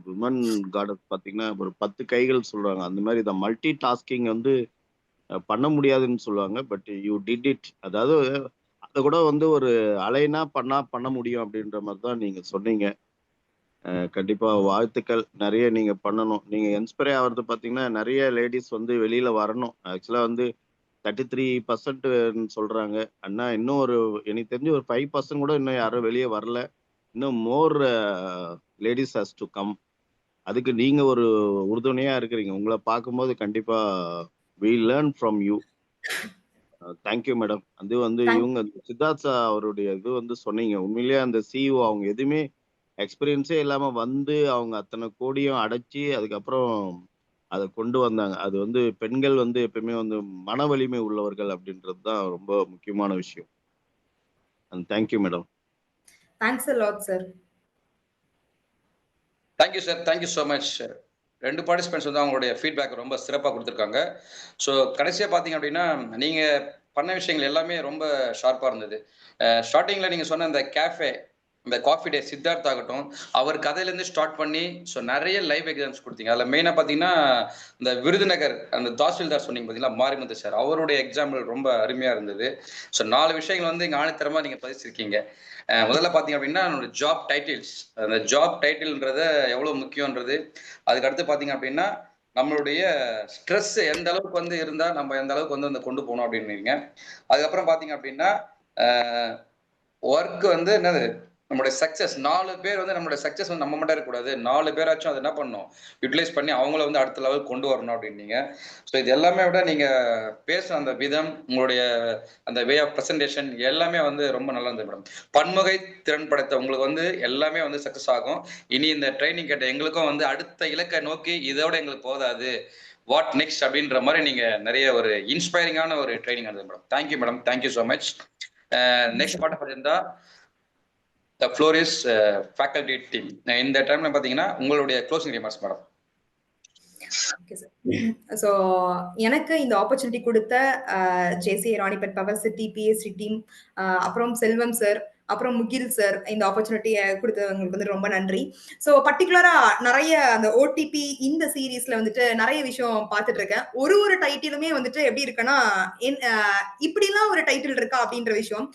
விமன் காடஸ் பார்த்தீங்கன்னா ஒரு 10 கைகள் சொல்றாங்க. அந்த மாதிரி இந்த மல்டி டாஸ்கிங் வந்து பண்ண முடியாதுன்னு சொல்லுவாங்க. But you did it. அதாவது அதை கூட வந்து ஒரு அலைனா பண்ண முடியும் அப்படின்ற மாதிரி தான் நீங்க சொன்னீங்க. கண்டிப்பா வாழ்த்துக்கள். நிறைய நீங்க பண்ணணும். நீங்க இன்ஸ்பயர் ஆகிறது பார்த்தீங்கன்னா நிறைய லேடிஸ் வந்து வெளியில வரணும். ஆக்சுவலா வந்து 33% சொல்றாங்க. அண்ணா இன்னும் எனக்கு தெரிஞ்சு ஒரு 5% கூட இன்னும் யாரும் வெளியே வரல. இன்னும் மோர் லேடிஸ் ஹஸ் டு கம். அதுக்கு நீங்க ஒரு உறுதுணையா இருக்கிறீங்க. உங்களை பார்க்கும்போது கண்டிப்பா we learn from you. Thank you madam. அது வந்து இவங்க சித்தார்த் அவருடைய இது வந்து சொன்னீங்க. உண்மையிலேயே அந்த சிஇஓ அவங்க எதுவுமே எக்ஸ்பீரியன்ஸே இல்லாம வந்து அவங்க அத்தனை கோடியும் அடைச்சி அதுக்கப்புறம் அதை கொண்டு வந்தாங்க. அது வந்து பெண்கள் வந்து எப்பயுமே வந்து மன வலிமை உள்ளவர்கள் அப்படின்றது தான் ரொம்ப முக்கியமான விஷயம். Thank you madam. Thanks a lot sir. Thank you sir. Thank you so much. 2 participants வந்து அவங்களுடைய ஃபீட்பேக் ரொம்ப சிறப்பாக கொடுத்துருக்காங்க. ஸோ கடைசியாக பார்த்தீங்க அப்படின்னா நீங்கள் பண்ண விஷயங்கள் எல்லாமே ரொம்ப ஷார்ப்பாக இருந்தது. ஸ்டார்டிங்கில் நீங்கள் சொன்ன இந்த கேஃபே இந்த காஃபி டே சித்தார்த் ஆகட்டும், அவர் கதையிலேருந்து ஸ்டார்ட் பண்ணி ஸோ நிறைய லைவ் எக்ஸாம்ஸ் கொடுத்தீங்க. அதில் மெயினாக பார்த்தீங்கன்னா இந்த விருதுநகர் அந்த தாசில்தார் சொன்னீங்க பார்த்தீங்களா, மாரிமுத்து சார், அவருடைய எக்ஸாம்பிள் ரொம்ப அருமையாக இருந்தது. ஸோ 4 விஷயங்கள் வந்து இங்கே ஆணித்தரமாக நீங்கள் பதிச்சிருக்கீங்க. முதல்ல பார்த்தீங்க அப்படின்னா என்னோட ஜாப் டைட்டில்ஸ், அந்த ஜாப் டைட்டில்ன்றத எவ்வளோ முக்கியன்றது. அதுக்கடுத்து பார்த்தீங்க அப்படின்னா நம்மளுடைய ஸ்ட்ரெஸ் எந்த அளவுக்கு வந்து இருந்தால் நம்ம எந்த அளவுக்கு வந்து கொண்டு போகணும் அப்படின்னீங்க. அதுக்கப்புறம் பார்த்தீங்க அப்படின்னா ஒர்க் வந்து என்னது நம்மளுடைய சக்சஸ், 4 பேர் வந்து நம்மளுடைய சக்சஸ் வந்து நம்ம மட்டும் இருக்கக்கூடாது, 4 பேராச்சும் அதை என்ன பண்ணணும், யூட்டிலைஸ் பண்ணி அவங்கள வந்து அடுத்த லெவல் கொண்டு வரணும் அப்படின்னீங்க. ஸோ இது எல்லாமே விட நீங்கள் பேசுகிற அந்த விதம், உங்களுடைய அந்த வே ஆஃப் ப்ரெசன்டேஷன் எல்லாமே வந்து ரொம்ப நல்லா இருந்தது மேடம். பன்முகை திறன் படைத்த உங்களுக்கு வந்து எல்லாமே வந்து சக்ஸஸ் ஆகும். இனி இந்த ட்ரைனிங் கேட்ட எங்களுக்கும் வந்து அடுத்த இலக்கை நோக்கி இதோட எங்களுக்கு போதாது, வாட் நெக்ஸ்ட் அப்படின்ற மாதிரி நீங்கள் நிறைய ஒரு இன்ஸ்பைரிங்கான ஒரு ட்ரைனிங் இருந்தது madam. Thank you madam, thank you so much. Next part பார்த்தீங்கன்னா the floor is faculty team. இந்த டைம்ல பாத்தீங்கன்னா உங்களுடைய closing remarks madam. Okay sir. So எனக்கு இந்த ஆப்பர்ச்சுனிட்டி கொடுத்த JCA Ranipet power city BSc team, அப்புறம் செல்வம் சார், அப்புறம் முகில் சார், இந்த ஆப்பர்ச்சுனிட்டியை கொடுத்தவங்களுக்கு வந்து ரொம்ப நன்றி. ஸோ பர்டிகுலரா நிறைய அந்த ஓடிபி இந்த சீரீஸ்ல வந்துட்டு நிறைய விஷயம் பார்த்துட்டு இருக்கேன். ஒரு டைட்டிலுமே வந்துட்டு எப்படி இருக்குன்னா இப்படிலாம் ஒரு டைட்டில் இருக்கா அப்படின்ற விஷயம்.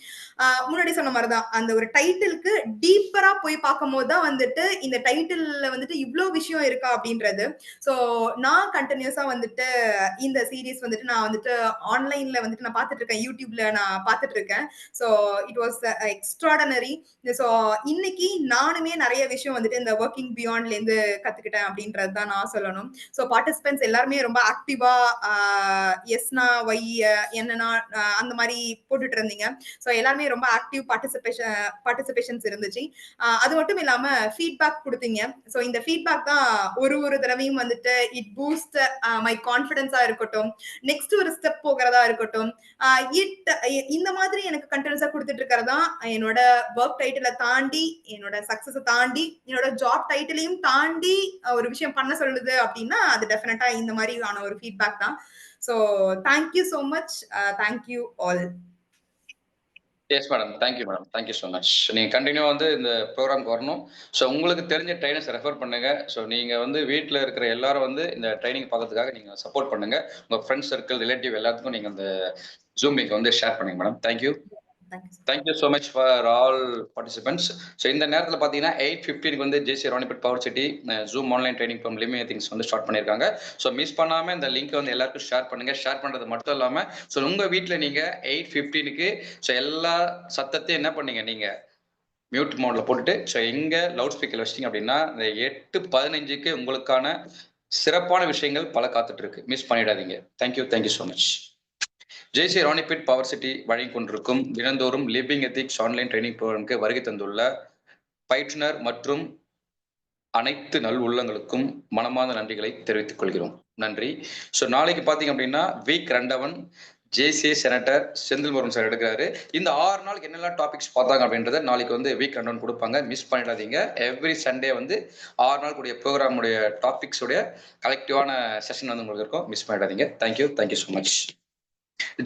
முன்னாடி சொன்ன மாதிரிதான் அந்த ஒரு டைட்டிலுக்கு டீப்பரா போய் பார்க்கும் போது தான் வந்துட்டு இந்த டைட்டில்ல வந்துட்டு இவ்வளோ விஷயம் இருக்கா அப்படின்றது. ஸோ நான் கண்டினியூஸா வந்துட்டு இந்த சீரீஸ் வந்துட்டு நான் வந்துட்டு ஆன்லைன்ல வந்துட்டு நான் பார்த்துட்டு இருக்கேன், யூடியூப்ல நான் பார்த்துட்டு இருக்கேன். So it was extraordinary. So இன்னைக்கு நானுமே நிறைய விஷயம் வந்துட்டு இந்த ஒர்க்கிங் பியாண்ட்ல இருந்து கத்துக்கிட்டேன் அப்படின்றது தான் நான் சொல்லணும். ஸோ பார்ட்டிசிபென்ட்ஸ் எல்லாருமே ரொம்ப ஆக்டிவா எஸ்னா ஒய் என்னன்னா அந்த மாதிரி போட்டுட்டு இருந்தீங்க. ஸோ எல்லாருமே ரொம்ப ஆக்டிவ் பார்ட்டிசிபேஷன்ஸ் இருந்துச்சு. அது மட்டும் இல்லாம ஃபீட்பேக் கொடுத்தீங்க. ஸோ இந்த ஃபீட்பேக் தான் ஒரு தடவையும் வந்துட்டு இட் பூஸ்ட் மை கான்ஃபிடன்ஸா இருக்கட்டும், நெக்ஸ்ட் ஒரு ஸ்டெப் போகிறதா இருக்கட்டும், இந்த மாதிரி எனக்கு கண்டினியூஸா கொடுத்துட்டு இருக்கிறதா என்னோட ஒர்க் டைட்டிலை தாண்டி, என்னோட சக்சஸை தாண்டி, என்னோட ஜாப் டைட்டிலையும் தாண்டி ஒரு விஷயம் பண்ண சொல்லுது அப்படின்னா அது டெஃபினட்டா இந்த மாதிரியான ஒரு ஃபீட்பேக் தான். So thank you so much, thank you all. Yes madam, thank you madam, thank you so much. நீங்கள் கண்டினியூ வந்து இந்த ப்ரோக்ராம்க்கு வரணும். ஸோ உங்களுக்கு தெரிஞ்ச ட்ரைனர்ஸ் ரெஃபர் பண்ணுங்க. ஸோ நீங்கள் வந்து வீட்டில் இருக்கிற எல்லாரும் வந்து இந்த ட்ரைனிங் பார்க்கறதுக்காக நீங்கள் சப்போர்ட் பண்ணுங்க. உங்கள் ஃப்ரெண்ட்ஸ் சர்க்கிள், ரிலேட்டிவ் எல்லாத்துக்கும் நீங்கள் அந்த ஜூம் லிங்க் வந்து ஷேர் பண்ணுங்க madam. Thank you. Thank you so much for all participants. So இந்த நேரத்தில் பார்த்தீங்கன்னா 8:15 வந்து JCA Ranipet power city zoom online training from living ethics வந்து ஸ்டார்ட் பண்ணியிருக்காங்க. ஸோ மிஸ் பண்ணாமல் இந்த லிங்க் வந்து எல்லாருக்கும் ஷேர் பண்ணுங்க. ஷேர் பண்ணுறது மட்டும் இல்லாமல் ஸோ உங்கள் வீட்டில் நீங்கள் 8:15க்கு ஸோ எல்லா சத்தத்தையும் என்ன பண்ணீங்க, நீங்கள் மியூட் மோடில் போட்டுட்டு ஸோ எங்கே லவுட் ஸ்பீக்கர் வச்சிட்டிங்க அப்படின்னா இந்த 8:15க்கு உங்களுக்கான சிறப்பான விஷயங்கள் பல காத்துட்டு இருக்கு. மிஸ் பண்ணிடாதீங்க. Thank you, thank you so much. JCA Ranipet power city வழங்கி கொண்டிருக்கும் தினந்தோறும் லிவிங் எத்திக்ஸ் ஆன்லைன் ட்ரைனிங் ப்ரோக்ராமுக்கு வருகை தந்துள்ள பயிற்றுனர் மற்றும் அனைத்து நல் உள்ளங்களுக்கும் மனமார்ந்த நன்றிகளை தெரிவித்துக் கொள்கிறோம். நன்றி. ஸோ நாளைக்கு பார்த்தீங்க அப்படின்னா week 2 JCA senator Senthil Murugan sir எடுக்கிறாரு. இந்த 6 நாளுக்கு என்னெல்லாம் டாபிக்ஸ் பார்த்தாங்க அப்படின்றத நாளைக்கு வந்து வீக் 2 கொடுப்பாங்க. மிஸ் பண்ணிடாதீங்க. எவ்ரி சண்டே வந்து 6 நாள் கூடிய ப்ரோக்ராமுடைய டாபிக்ஸுடைய கலெக்டிவான செஷன் வந்து உங்களுக்கு இருக்கும். மிஸ் பண்ணிடாதீங்க. Thank you, thank you so much.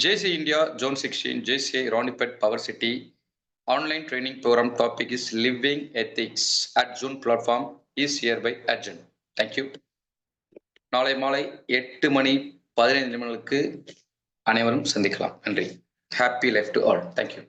JCA India Zone 16 JCA Ronipet Power City online training program topic is living ethics at Zoom platform is hereby adjourned. Thank you. நாளை மாலை 8:15 அனைவரும் சந்திக்கலாம். நன்றி. Happy life to all. Thank you.